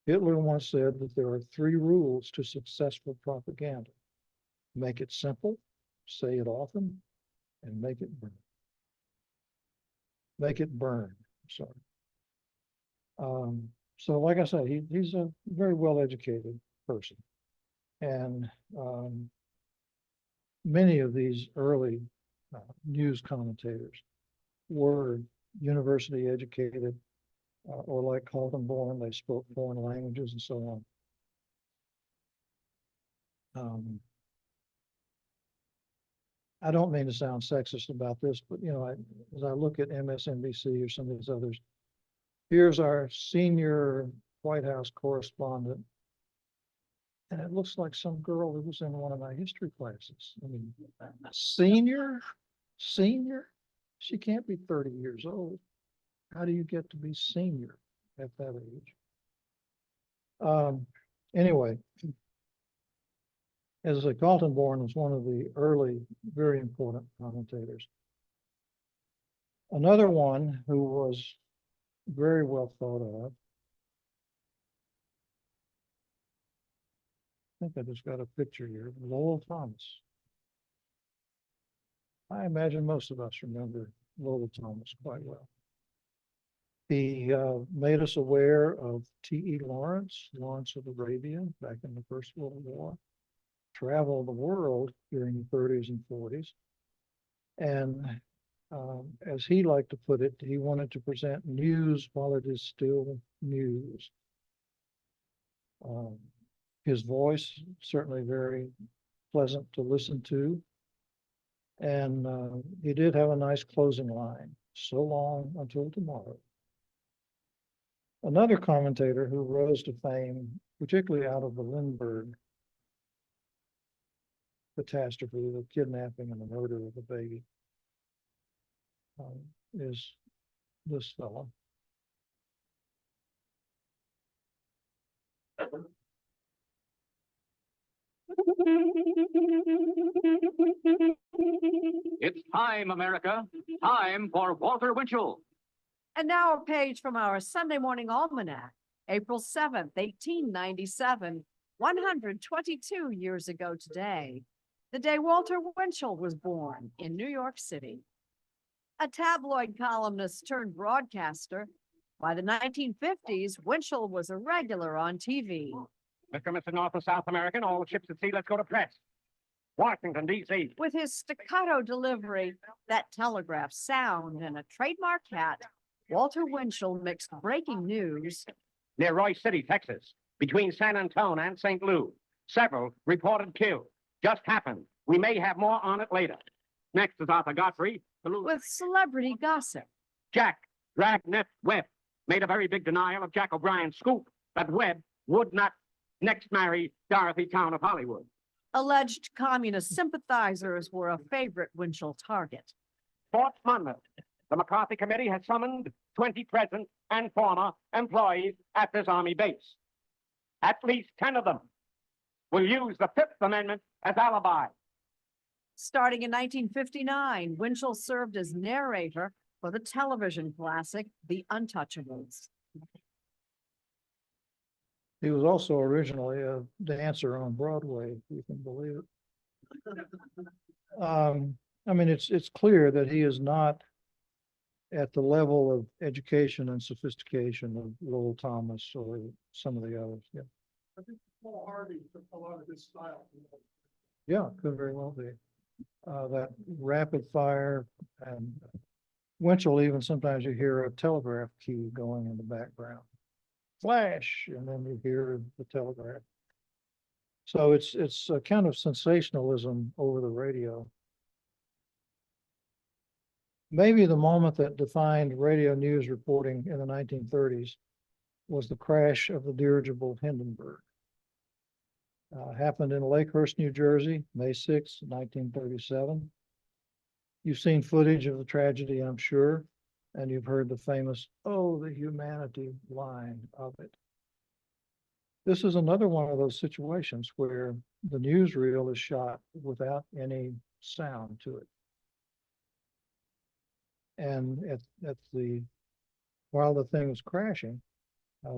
"Hitler once said that there are 3 rules to successful propaganda. Make it simple, say it often, and make it burn." Make it burn, sorry. So like I said, he's a very well-educated person. And many of these early news commentators were university educated, or like Kaltenborn, they spoke foreign languages and so on. I don't mean to sound sexist about this, but as I look at MSNBC or some of these others, here's our senior White House correspondent, and it looks like some girl who was in one of my history classes. I mean, senior, she can't be 30 years old. How do you get to be senior at that age? Anyway, as I say, Kaltenborn was one of the early, very important commentators. Another one who was very well thought of, I think I just got a picture here, Lowell Thomas. I imagine most of us remember Lowell Thomas quite well. He made us aware of T.E. Lawrence of Arabia back in the First World War, traveled the world during the 30s and 40s. And as he liked to put it, he wanted to present news while it is still news. His voice, certainly very pleasant to listen to. And he did have a nice closing line, "So long until tomorrow." Another commentator who rose to fame, particularly out of the Lindbergh catastrophe, the kidnapping and the murder of the baby, is this fellow. It's time, America. Time for Walter Winchell. And now a page from our Sunday morning almanac, April 7th, 1897, 122 years ago today, the day Walter Winchell was born in New York City. A tabloid columnist turned broadcaster, by the 1950s, Winchell was a regular on TV. Mr. North and South American, all the ships at sea, let's go to press. Washington, D.C. With his staccato delivery, that telegraph sound, and a trademark hat, Walter Winchell mixed breaking news Near Royce City, Texas, between San Antonio and St. Louis. Several reported killed. Just happened. We may have more on it later. Next is Arthur Godfrey. with celebrity gossip. Jack Dragnet Webb made a very big denial of Jack O'Brien's scoop that Webb would not next marry Dorothy Town of Hollywood. Alleged communist sympathizers were a favorite Winchell target. Fort Monmouth. The McCarthy Committee has summoned 20 present and former employees at this Army base. At least 10 of them will use the Fifth Amendment as alibi. Starting in 1959, Winchell served as narrator for the television classic, The Untouchables. He was also originally a dancer on Broadway, if you can believe it. I mean, it's clear that he is not at the level of education and sophistication of Lowell Thomas or some of the others. Yeah. I think Paul Harvey took a lot of his style. Yeah, could very well be. That rapid fire, and Winchell, even sometimes you hear a telegraph key going in the background. Flash, and then you hear the telegraph. So it's a kind of sensationalism over the radio. Maybe the moment that defined radio news reporting in the 1930s was the crash of the dirigible Hindenburg. Happened in Lakehurst, New Jersey, May 6, 1937. You've seen footage of the tragedy, I'm sure, and you've heard the famous, "Oh, the humanity" line of it. This is another one of those situations where the newsreel is shot without any sound to it. And while the thing was crashing,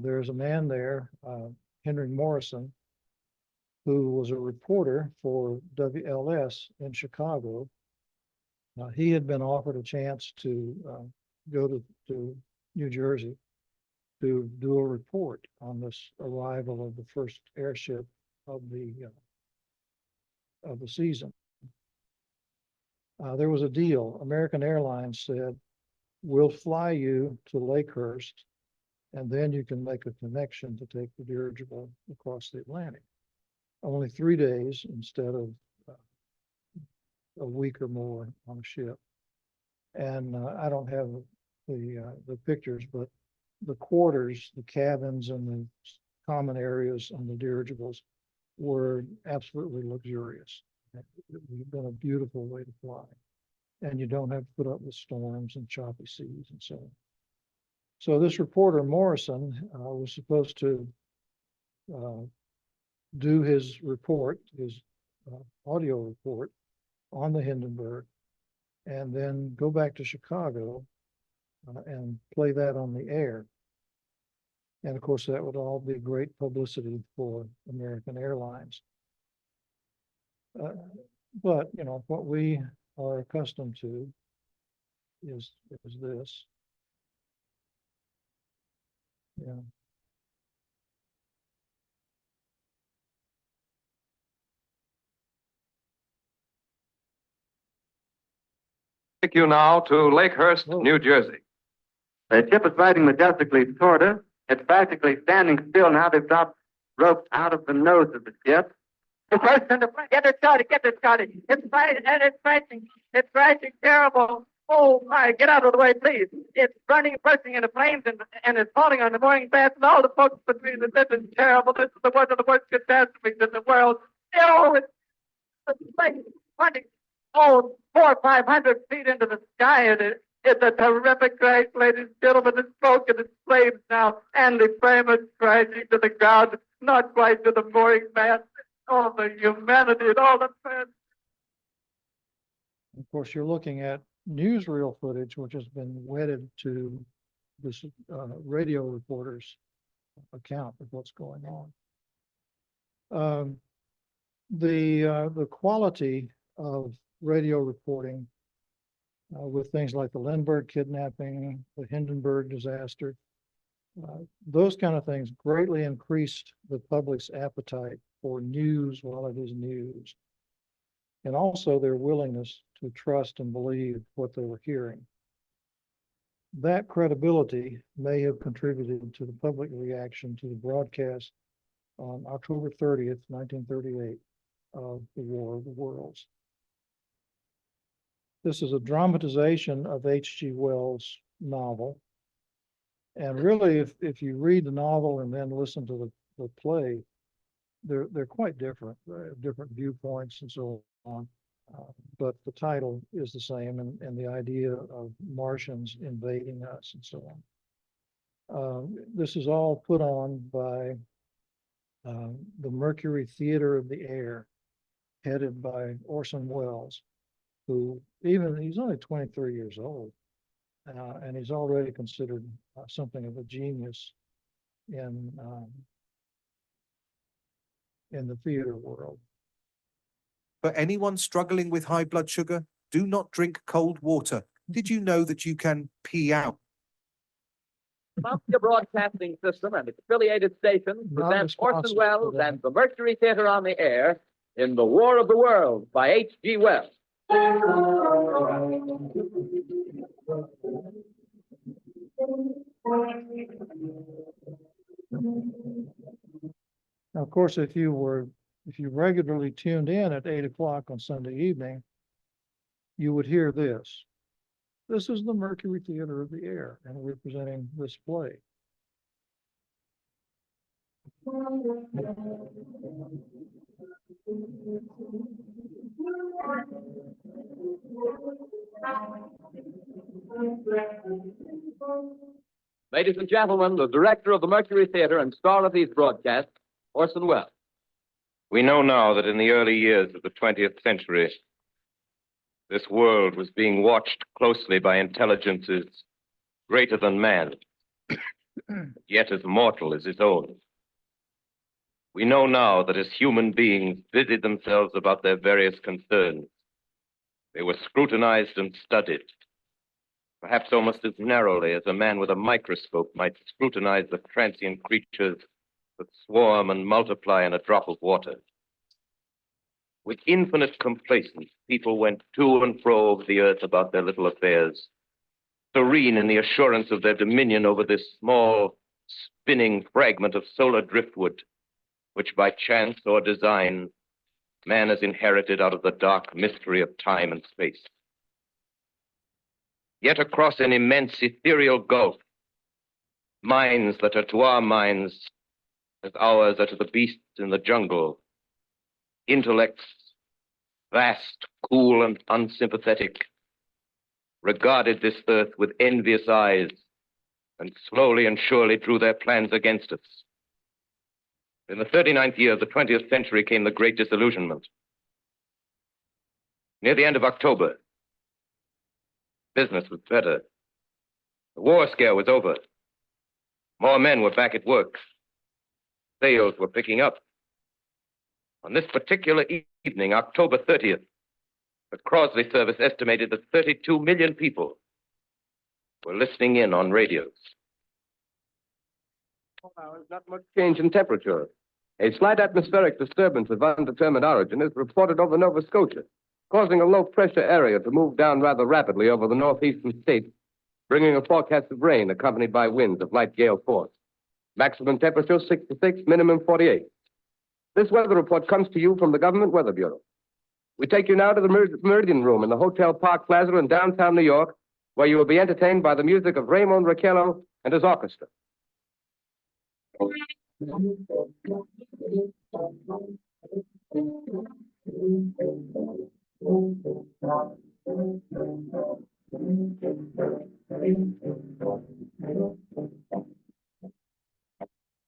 there's a man there, Henry Morrison, who was a reporter for WLS in Chicago. He had been offered a chance to go to New Jersey to do a report on this arrival of the first airship of the season. There was a deal. American Airlines said, "We'll fly you to Lakehurst, and then you can make a connection to take the dirigible across the Atlantic." Only 3 days instead of a week or more on a ship. And I don't have the pictures, but the quarters, the cabins, and the common areas on the dirigibles were absolutely luxurious. It would have been a beautiful way to fly. And you don't have to put up with storms and choppy seas and so on. So this reporter, Morrison, was supposed to do his report, his audio report on the Hindenburg, and then go back to Chicago and play that on the air. And of course, that would all be great publicity for American Airlines. But, you know, what we are accustomed to is this. Yeah. Take you now to Lakehurst, New Jersey. The ship is riding majestically toward us. It's practically standing still now. They've dropped ropes out of the nose of the ship. The first in the plane. Get it started. Get it started. It's fighting and it's crashing. It's crashing terrible. Oh my! Get out of the way, please. It's burning, bursting into flames, and it's falling on the mooring mast and all the folks between the This is terrible. This is one of the worst catastrophes in the world. Oh, it's like running 400 or 500 feet into the sky, and it's a terrific crash, ladies and gentlemen. It's smoke and it's flames now, and the frame is crashing to the ground, not quite to the mooring mast. All the humanity and all the fans. Of course, you're looking at newsreel footage, which has been wedded to this radio reporter's account of what's going on. The quality of radio reporting with things like the Lindbergh kidnapping, the Hindenburg disaster, those kind of things greatly increased the public's appetite for news while it is news. and also their willingness to trust and believe what they were hearing. That credibility may have contributed to the public reaction to the broadcast on October 30th, 1938, of The War of the Worlds. This is a dramatization of H.G. Wells' novel. And really, if you read the novel and then listen to the play, they're quite different, different viewpoints and so on. But the title is the same, and the idea of Martians invading us and so on. This is all put on by the Mercury Theater of the Air, headed by Orson Welles, who he's only 23 years old, and he's already considered something of a genius in the theater world. For anyone struggling with high blood sugar, do not drink cold water. Did you know that you can pee out? Columbia Broadcasting System and its affiliated stations present Orson Welles and the Mercury Theater on the Air in The War of the Worlds by H.G. Wells. Now, of course, if you regularly tuned in at 8 o'clock on Sunday evening, you would hear this. This is the Mercury Theater of the Air, and we're presenting this play. Ladies and gentlemen, the director of the Mercury Theater and star of these broadcasts, Orson Welles. We know now that in the early years of the 20th century, this world was being watched closely by intelligences greater than man, yet as mortal as its own. We know now that as human beings busied themselves about their various concerns, they were scrutinized and studied, perhaps almost as narrowly as a man with a microscope might scrutinize the transient creatures that swarm and multiply in a drop of water. With infinite complacence, people went to and fro over the earth about their little affairs, serene in the assurance of their dominion over this small, spinning fragment of solar driftwood, which by chance or design, man has inherited out of the dark mystery of time and space. Yet across an immense ethereal gulf, minds that are to our minds as ours are to the beasts in the jungle, intellects, vast, cool, and unsympathetic, regarded this earth with envious eyes and slowly and surely drew their plans against us. In the 39th year of the 20th century came the Great Disillusionment. Near the end of October, business was better. The war scare was over. More men were back at work. Sales were picking up. On this particular evening, October 30th, the Crosley service estimated that 32 million people were listening in on radios. Now, there's not much change in temperature. A slight atmospheric disturbance of undetermined origin is reported over Nova Scotia, causing a low-pressure area to move down rather rapidly over the northeastern states, bringing a forecast of rain accompanied by winds of light gale force. Maximum temperature 66, minimum 48. This weather report comes to you from the Government Weather Bureau. We take you now to the Meridian Room in the Hotel Park Plaza in downtown New York, where you will be entertained by the music of Raymond Raquello and his orchestra.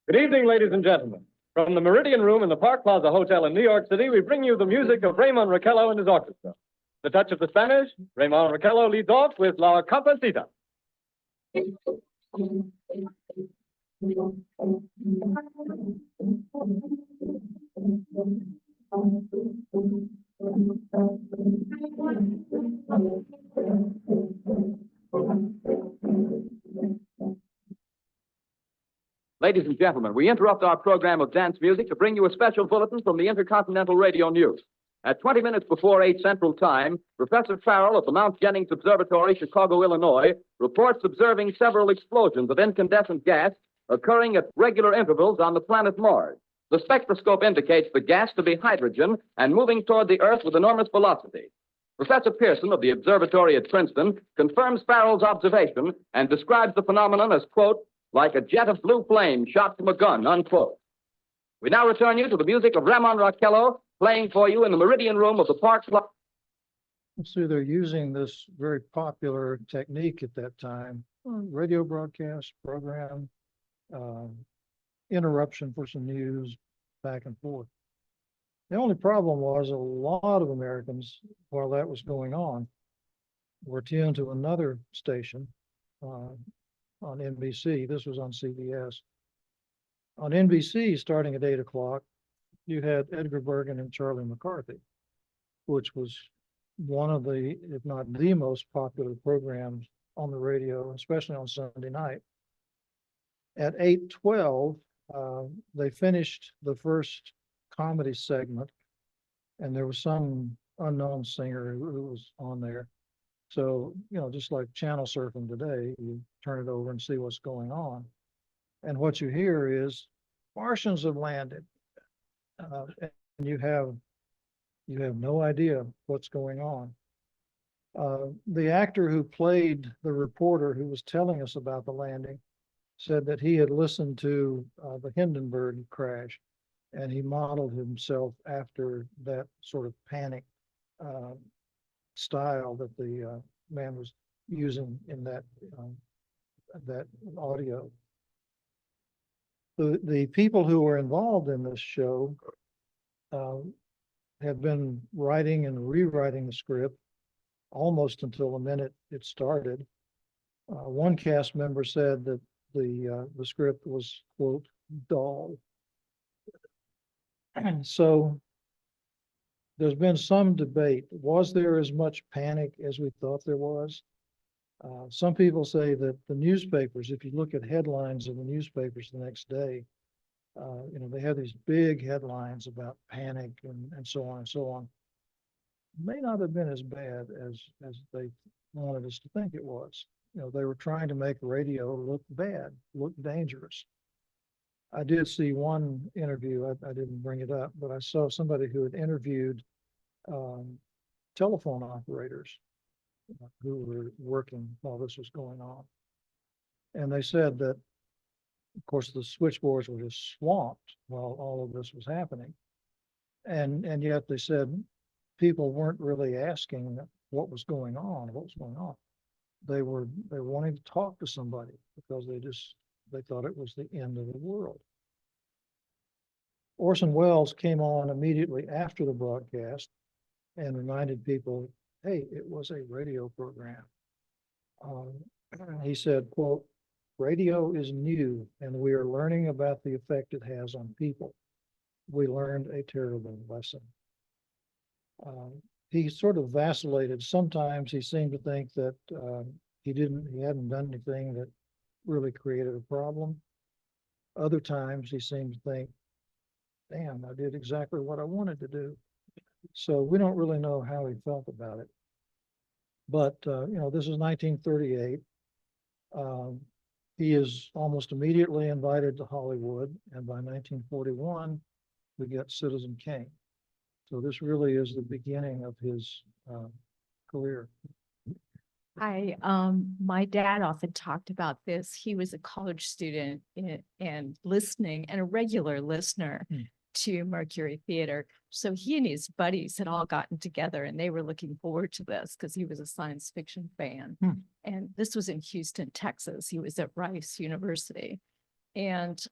Good evening, ladies and gentlemen. From the Meridian Room in the Park Plaza Hotel in New York City, we bring you the music of Raymond Raquello and his orchestra. The touch of the Spanish, Raymond Raquello leads off with La Comparsita. Ladies and gentlemen, we interrupt our program of dance music to bring you a special bulletin from the Intercontinental Radio News. At 20 minutes before 8 Central Time, Professor Farrell of the Mount Jennings Observatory, Chicago, Illinois, reports observing several explosions of incandescent gas occurring at regular intervals on the planet Mars. The spectroscope indicates the gas to be hydrogen and moving toward the Earth with enormous velocity. Professor Pearson of the observatory at Princeton confirms Farrell's observation and describes the phenomenon as, quote, like a jet of blue flame shot from a gun, unquote. We now return you to the music of Ramon Raquello, playing for you in the Meridian Room of the Park Plaza. So they're using this very popular technique at that time, radio broadcast program, interruption for some news, back and forth. The only problem was a lot of Americans, while that was going on, were tuned to another station on NBC. This was on CBS. On NBC, starting at 8 o'clock, you had Edgar Bergen and Charlie McCarthy, which was one of the, if not the most popular programs on the radio, especially on Sunday night. At 8:12, they finished the first comedy segment, and there was some unknown singer who was on there. So, you know, just like channel surfing today, you turn it over and see what's going on. And what you hear is Martians have landed, and you have no idea what's going on. The actor who played the reporter who was telling us about the landing said that he had listened to the Hindenburg crash, and he modeled himself after that sort of panic style that the man was using in that audio. The people who were involved in this show have been writing and rewriting the script almost until the minute it started. One cast member said that the script was, quote, dull. So there's been some debate. Was there as much panic as we thought there was? Some people say that the newspapers, if you look at headlines in the newspapers the next day, you know, they have these big headlines about panic and so on and so on. May not have been as bad as they wanted us to think it was. You know, they were trying to make radio look bad, look dangerous. I did see one interview, I didn't bring it up, but I saw somebody who had interviewed telephone operators who were working while this was going on. And they said that, of course, the switchboards were just swamped while all of this was happening. And yet they said people weren't really asking what was going on, They were wanting to talk to somebody because they thought it was the end of the world. Orson Welles came on immediately after the broadcast and reminded people, hey, it was a radio program. He said, quote, radio is new and we are learning about the effect it has on people. We learned a terrible lesson. He sort of vacillated. Sometimes he seemed to think that he hadn't done anything that really created a problem. Other times he seemed to think, damn, I did exactly what I wanted to do. So we don't really know how he felt about it. But, you know, this is 1938. He is almost immediately invited to Hollywood. And by 1941, we get Citizen Kane. So this really is the beginning of his career. My dad often talked about this. He was a college student and listening and a regular listener to Mercury Theater. So he and his buddies had all gotten together and they were looking forward to this because he was a science fiction fan. And this was in Houston, Texas. He was at Rice University. And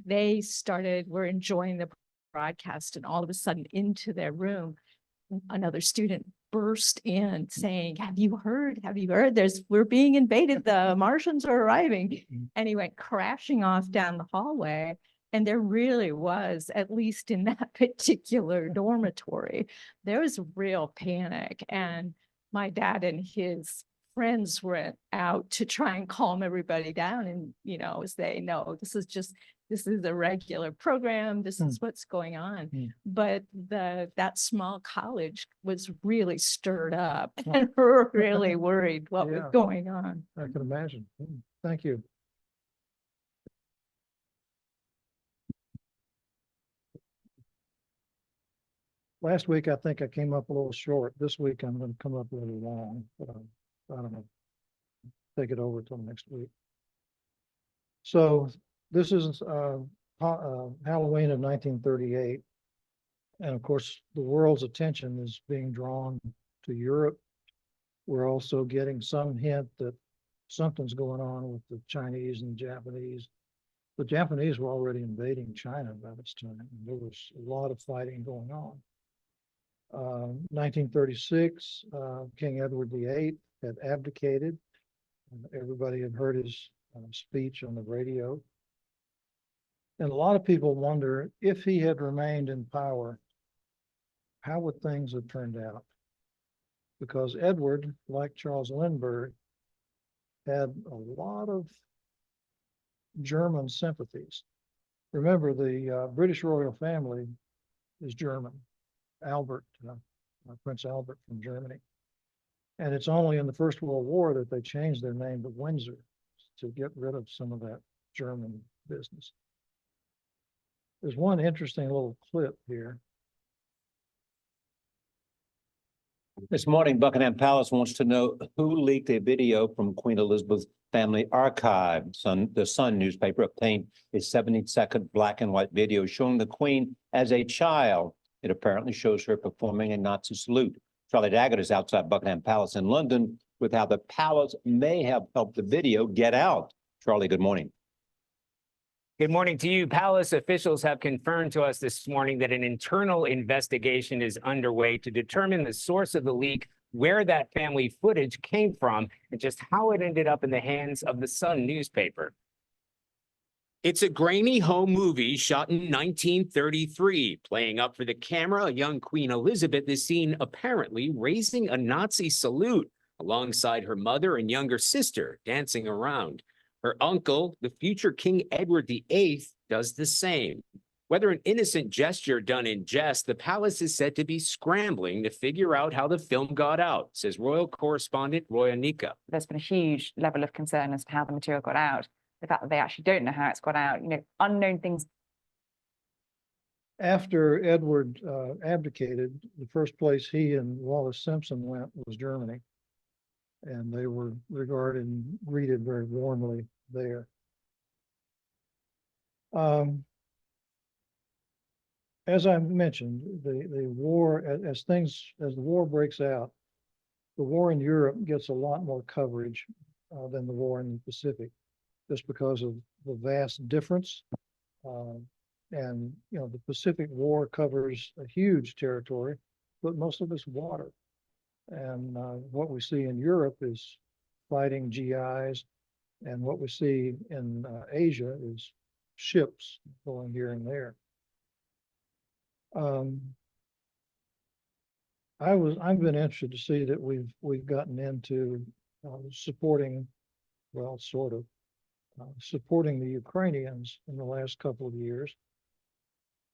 they were enjoying the broadcast, and all of a sudden into their room, another student burst in saying, have you heard, we're being invaded, the Martians are arriving. And he went crashing off down the hallway. And there really was, at least in that particular dormitory, there was real panic. And my dad and his friends went out to try and calm everybody down and, you know, say, no, this is just this is a regular program, this is what's going on. But that small college was really stirred up and really worried what was Yeah. going on. I can imagine. Thank you. Last week, I think I came up a little short. This week, I'm going to come up a little long, but I don't know. Take it over till next week. So this is Halloween of 1938. And of course, the world's attention is being drawn to Europe. We're also getting some hint that something's going on with the Chinese and Japanese. The Japanese were already invading China by this time. And there was a lot of fighting going on. 1936, King Edward VIII had abdicated. Everybody had heard his speech on the radio. And a lot of people wonder if he had remained in power, how would things have turned out? Because Edward, like Charles Lindbergh, had a lot of German sympathies. Remember, the British royal family is German. Albert, Prince Albert from Germany. And it's only in the First World War that they changed their name to Windsor to get rid of some of that German business. There's one interesting little clip here. This morning, Buckingham Palace wants to know who leaked a video from Queen Elizabeth's family archive. The Sun newspaper obtained a 70-second black and white video showing the Queen as a child. It apparently shows her performing a Nazi salute. Charlie Daggett is outside Buckingham Palace in London with how the palace may have helped the video get out. Charlie, good morning. Good morning to you. Palace officials have confirmed to us this morning that an internal investigation is underway to determine the source of the leak, where that family footage came from, and just how it ended up in the hands of the Sun newspaper. It's a grainy home movie shot in 1933. Playing up for the camera, a young Queen Elizabeth is seen apparently raising a Nazi salute alongside her mother and younger sister dancing around. Her uncle, the future King Edward VIII, does the same. Whether an innocent gesture done in jest, the palace is said to be scrambling to figure out how the film got out, says royal correspondent Roya Nika. There's been a huge level of concern as to how the material got out. The fact that they actually don't know how it's got out, unknown things. After Edward abdicated, the first place he and Wallace Simpson went was Germany. And they were regarded and greeted very warmly there. As I mentioned, the war, as the war breaks out, the war in Europe gets a lot more coverage than the war in the Pacific, just because of the vast difference. And the Pacific War covers a huge territory, but most of it's water. And what we see in Europe is fighting GIs, and what we see in Asia is ships going here and there. I've been interested to see that we've gotten into supporting, well, sort of supporting the Ukrainians in the last couple of years,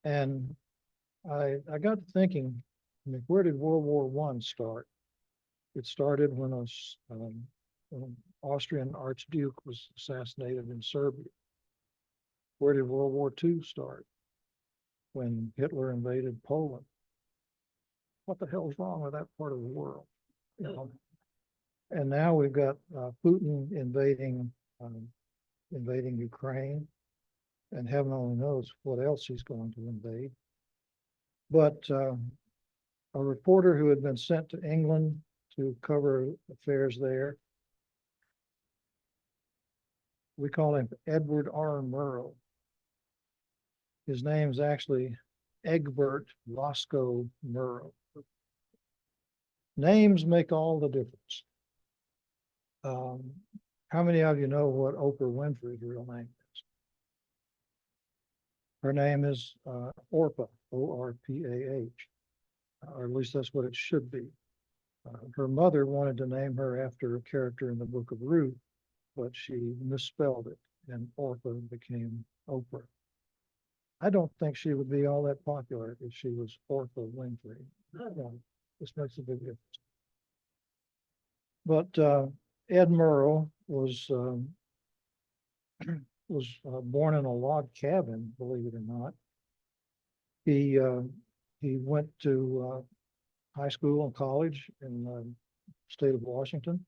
and I got to thinking, where did World War I start? It started when an Austrian Archduke was assassinated in Serbia. Where did World War II start? When Hitler invaded Poland. What the hell is wrong with that part of the world? And now we've got Putin invading Ukraine, and heaven only knows what else he's going to invade. But a reporter who had been sent to England to cover affairs there, we call him Edward R. Murrow. His name is actually Egbert Roscoe Murrow. Names make all the difference. How many of you know what Oprah Winfrey's real name is? Her name is Orpah, O-R-P-A-H, or at least that's what it should be. Her mother wanted to name her after a character in the book of Ruth, but she misspelled it, and Orpah became Oprah. I don't think she would be all that popular if she was Ortha Winfrey. This makes a big difference. But Ed Murrow was born in a log cabin, believe it or not. He went to high school and college in the state of Washington,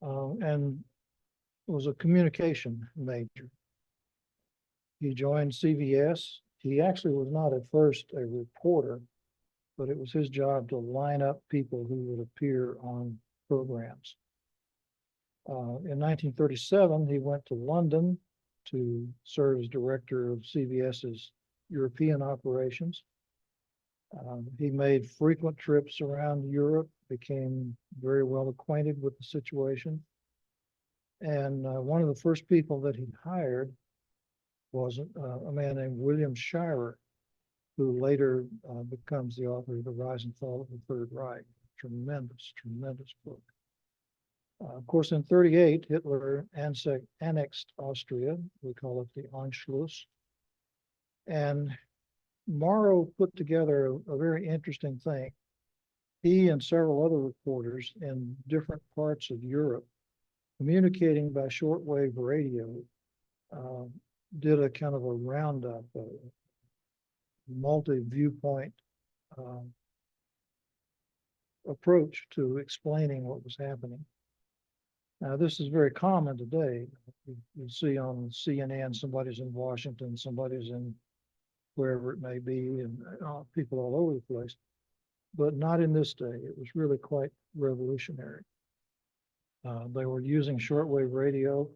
and was a communication major. He joined CBS. He actually was not at first a reporter, but it was his job to line up people who would appear on programs. In 1937, he went to London to serve as director of CBS's European operations. He made frequent trips around Europe, became very well acquainted with the situation. And one of the first people that he hired was a man named William Shirer, who later becomes the author of The Rise and Fall of the Third Reich. Tremendous, tremendous book. Of course, in 1938, Hitler annexed Austria. We call it the Anschluss. And Morrow put together a very interesting thing. He and several other reporters in different parts of Europe, communicating by shortwave radio, did a kind of a roundup, a multi-viewpoint approach to explaining what was happening. Now, this is very common today. You see on CNN, somebody's in Washington, somebody's in wherever it may be, and people all over the place, but not in this day. It was really quite revolutionary. They were using shortwave radio,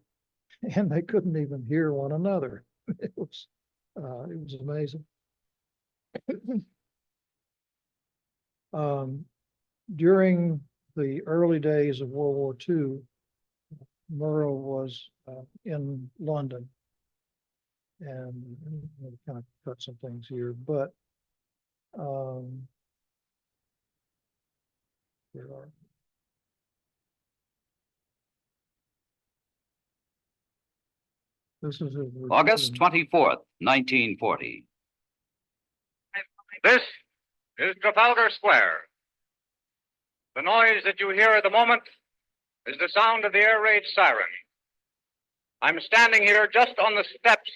and they couldn't even hear one another. It was amazing. During the early days of World War II, Murrow was in London, and I'm kind of cut some things here, but where are we? This is August 24th, 1940. This is Trafalgar Square. The noise that you hear at the moment is the sound of the air raid siren. I'm standing here just on the steps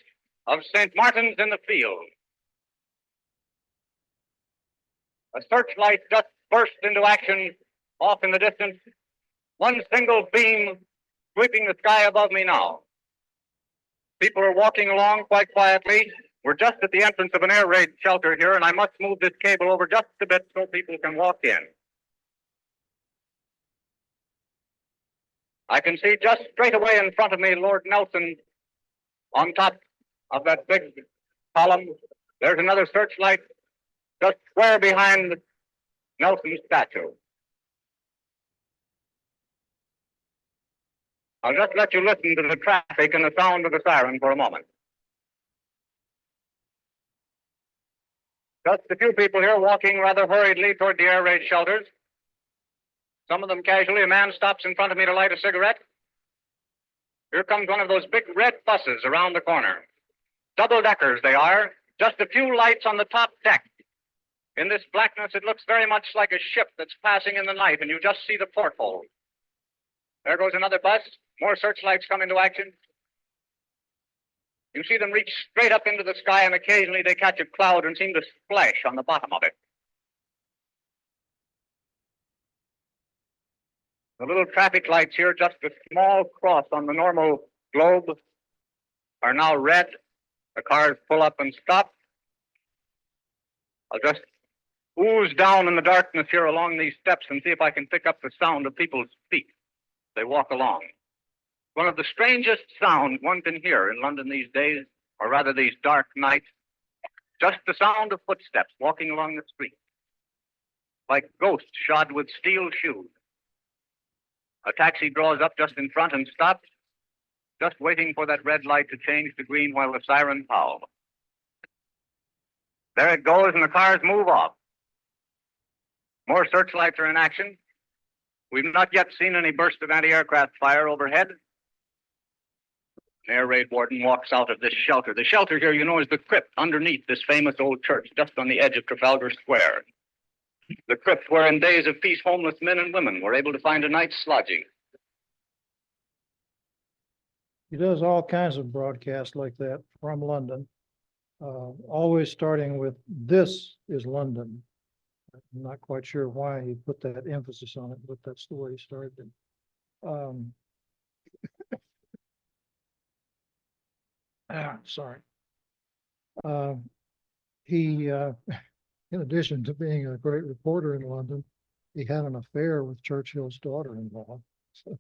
of St. Martin's in the Field. A searchlight just burst into action off in the distance. One single beam sweeping the sky above me now. People are walking along quite quietly. We're just at the entrance of an air raid shelter here, and I must move this cable over just a bit so people can walk in. I can see just straight away in front of me Lord Nelson on top of that big column. There's another searchlight just square behind Nelson's statue. I'll just let you listen to the traffic and the sound of the siren for a moment. Just a few people here walking rather hurriedly toward the air raid shelters. Some of them casually. A man stops in front of me to light a cigarette. Here comes one of those big red buses around the corner. Double-deckers they are. Just a few lights on the top deck. In this blackness, it looks very much like a ship that's passing in the night, and you just see the porthole. There goes another bus. More searchlights come into action. You see them reach straight up into the sky, and occasionally they catch a cloud and seem to splash on the bottom of it. The little traffic lights here, just a small cross on the normal globe, are now red. The cars pull up and stop. I'll just ooze down in the darkness here along these steps and see if I can pick up the sound of people's feet. They walk along. One of the strangest sounds one can hear in London these days, or rather these dark nights, just the sound of footsteps walking along the street, like ghosts shod with steel shoes. A taxi draws up just in front and stops, just waiting for that red light to change to green while the siren howls. There it goes, and the cars move off. More searchlights are in action. We've not yet seen any burst of anti-aircraft fire overhead. Air raid warden walks out of this shelter. The shelter here, you know, is the crypt underneath this famous old church, just on the edge of Trafalgar Square. The crypt where in days of peace, homeless men and women were able to find a night's lodging. He does all kinds of broadcasts like that from London, always starting with "This is London." I'm not quite sure why he put that emphasis on it, but that's the way he started it. Sorry. He, in addition to being a great reporter in London, he had an affair with Churchill's daughter-in-law. So,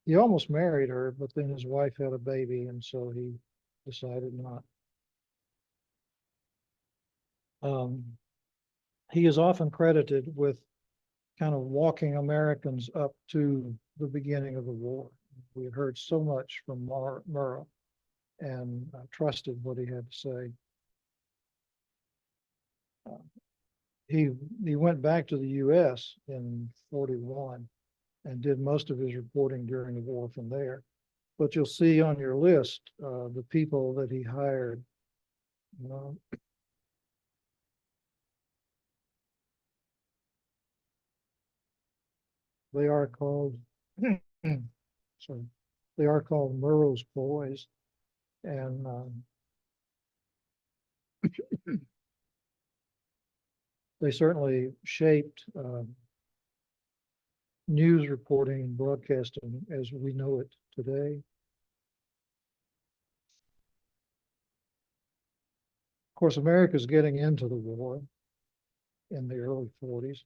he almost married her, but then his wife had a baby, and so he decided not. He is often credited with kind of walking Americans up to the beginning of the war. We had heard so much from Murrah and trusted what he had to say. He went back to the U.S. in 41 and did most of his reporting during the war from there. But you'll see on your list the people that he hired. They are called, sorry, they are called Murrah's boys, and they certainly shaped news reporting and broadcasting as we know it today. Of course, America's getting into the war in the early 40s.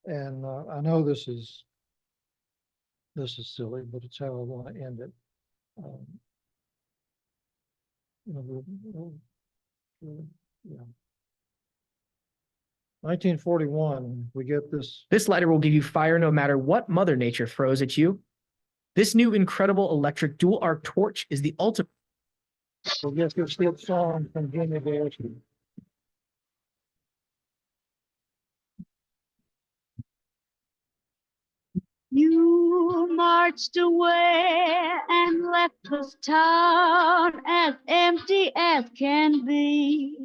And I know this is silly, but it's how I want to end it. Yeah. 1941, we get this. This lighter will give you fire no matter what Mother Nature throws at you. This new incredible electric dual arc torch is the ultimate. So guess it's that song from Jimmy Dale. You marched away and left this town as empty as can be.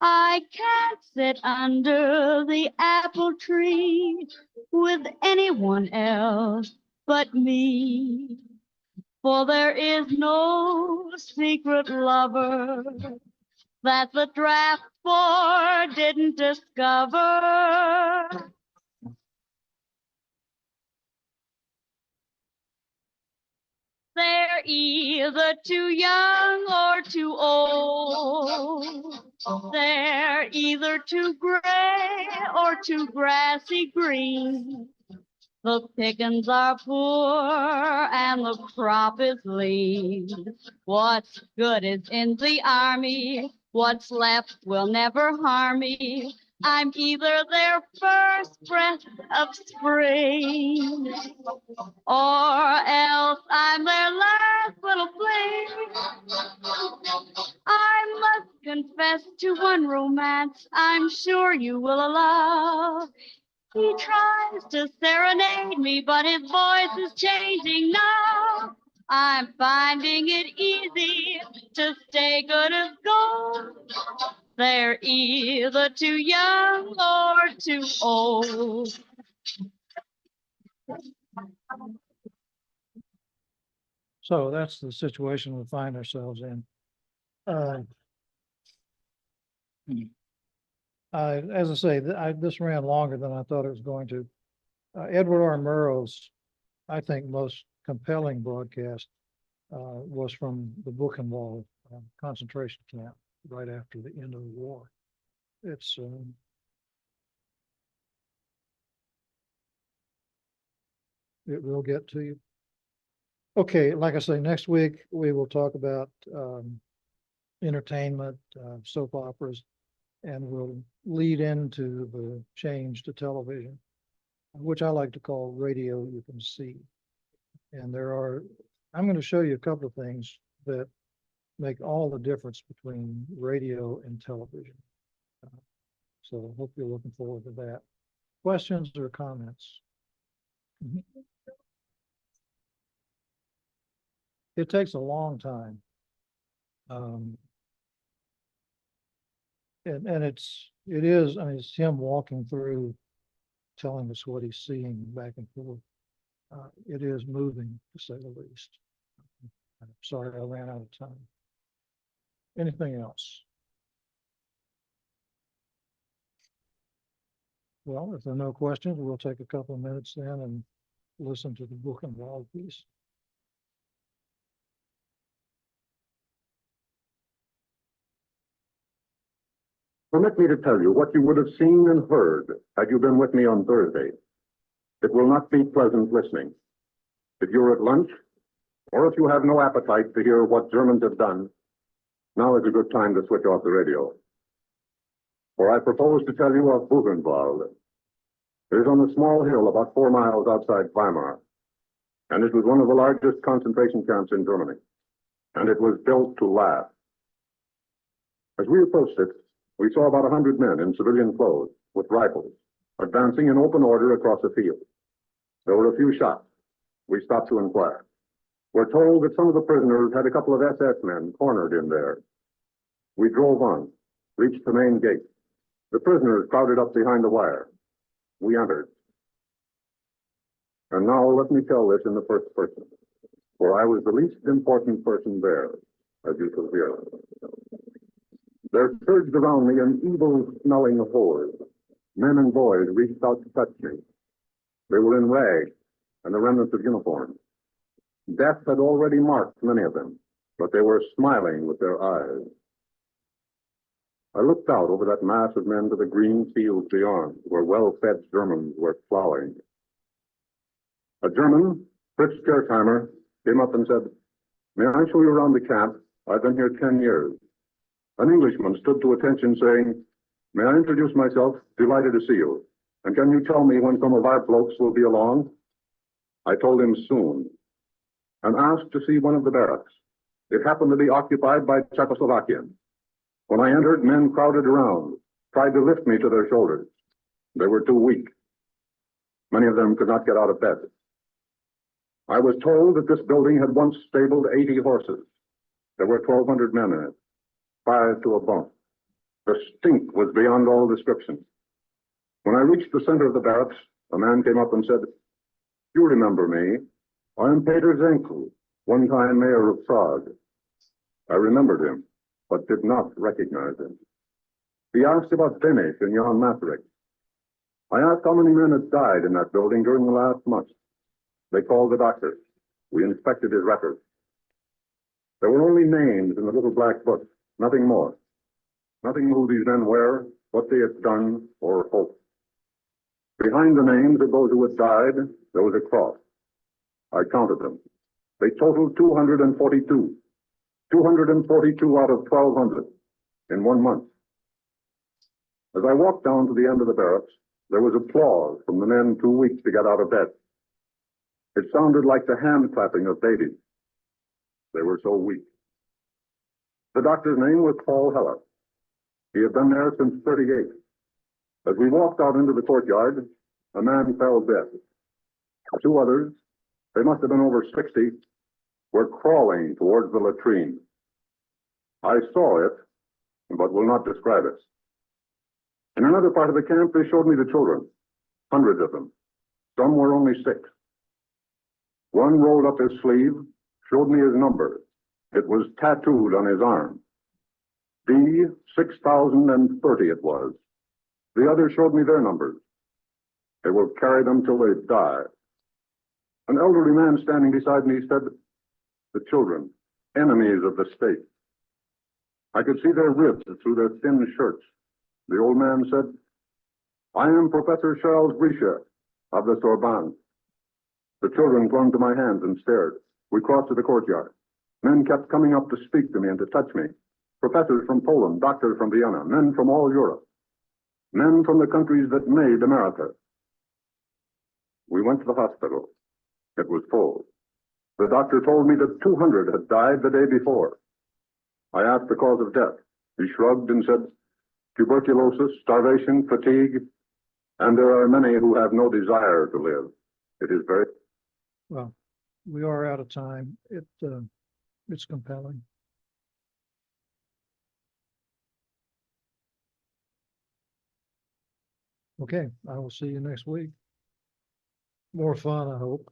I can't sit under the apple tree with anyone else but me. For there is no secret lover that the draft board didn't discover. They're either too young or too old. They're either too gray or too grassy green. The pickings are poor and the crop is lean. What's good is in the army. What's left will never harm me. I'm either their first breath of spring, or else I'm their last little fling. I must confess to one romance I'm sure you will allow. He tries to serenade me, but his voice is changing now. I'm finding it easy to stay good as gold. They're either too young or too old. So that's the situation we find ourselves in. As I say, this ran longer than I thought it was going to. Edward R. Murrow's, I think, most compelling broadcast was from the Buchenwald concentration camp right after the end of the war. It's it will get to you. Okay, like I say, next week we will talk about entertainment, soap operas, and we'll lead into the change to television, which I like to call radio you can see. And I'm going to show you a couple of things that make all the difference between radio and television. So I hope you're looking forward to that. Questions or comments? it takes a long time. And it is, I mean, it's him walking through, telling us what he's seeing back and forth. It is moving, to say the least. I'm sorry, I ran out of time. Anything else? Well, if there are no questions, we'll take a couple of minutes then and listen to the book and Ball piece. Permit me to tell you what you would have seen and heard had you been with me on Thursday. It will not be pleasant listening. If you're at lunch, or if you have no appetite to hear what Germans have done, now is a good time to switch off the radio. For I propose to tell you of Buchenwald. It is on a small hill about 4 miles outside Weimar, and it was one of the largest concentration camps in Germany, and it was built to last. As we approached it, we saw about 100 men in civilian clothes with rifles advancing in open order across a field. There were a few shots. We stopped to inquire. We're told that some of the prisoners had a couple of SS men cornered in there. We drove on, reached the main gate. The prisoners crowded up behind the wire. We entered. And now let me tell this in the first person, for I was the least important person there, as you shall hear. There surged around me an evil-smelling horde. Men and boys reached out to touch me. They were in rags and the remnants of uniforms. Death had already marked many of them, but they were smiling with their eyes. I looked out over that mass of men to the green fields beyond, where well-fed Germans were plowing. A German, Fritz Gersheimer, came up and said, "May I show you around the camp? I've been here 10 years. An Englishman stood to attention saying, "May I introduce myself? Delighted to see you. And can you tell me when some of our blokes will be along?" I told him soon, and asked to see one of the barracks. It happened to be occupied by Czechoslovakians. When I entered, men crowded around, tried to lift me to their shoulders. They were too weak. Many of them could not get out of bed. I was told that this building had once stabled 80 horses. There were 1,200 men in it, 5 to a bunk. The stink was beyond all description. When I reached the center of the barracks, a man came up and said, "You remember me. I am Peter Zenkel, one-time mayor of Prague." I remembered him, but did not recognize him. He asked about Benes and Jan Masaryk. I asked how many men had died in that building during the last month. They called the doctor. We inspected his records. There were only names in the little black book, nothing more. Nothing who these men were, what they had done, or hoped. Behind the names of those who had died, there was a cross. I counted them. They totaled 242. 242 out of 1,200 in 1 month. As I walked down to the end of the barracks, there was applause from the men too weak to get out of bed. It sounded like the hand clapping of babies. They were so weak. The doctor's name was Paul Heller. He had been there since 38. As we walked out into the courtyard, a man fell dead. 2 others, they must have been over 60, were crawling towards the latrine. I saw it, but will not describe it. In another part of the camp, they showed me the children, hundreds of them. Some were only 6. One rolled up his sleeve, showed me his number. It was tattooed on his arm. D6030 it was. The others showed me their numbers. They will carry them till they die. An elderly man standing beside me said, "The children, enemies of the state." I could see their ribs through their thin shirts. The old man said, "I am Professor Charles Brischer of the Sorbonne." The children clung to my hands and stared. We crossed to the courtyard. Men kept coming up to speak to me and to touch me. Professors from Poland, doctors from Vienna, men from all Europe. Men from the countries that made America. We went to the hospital. It was full. The doctor told me that 200 had died the day before. I asked the cause of death. He shrugged and said, "Tuberculosis, starvation, fatigue, and there are many who have no desire to live." It is very... Well, we are out of time. It's compelling. Okay, I will see you next week. More fun, I hope.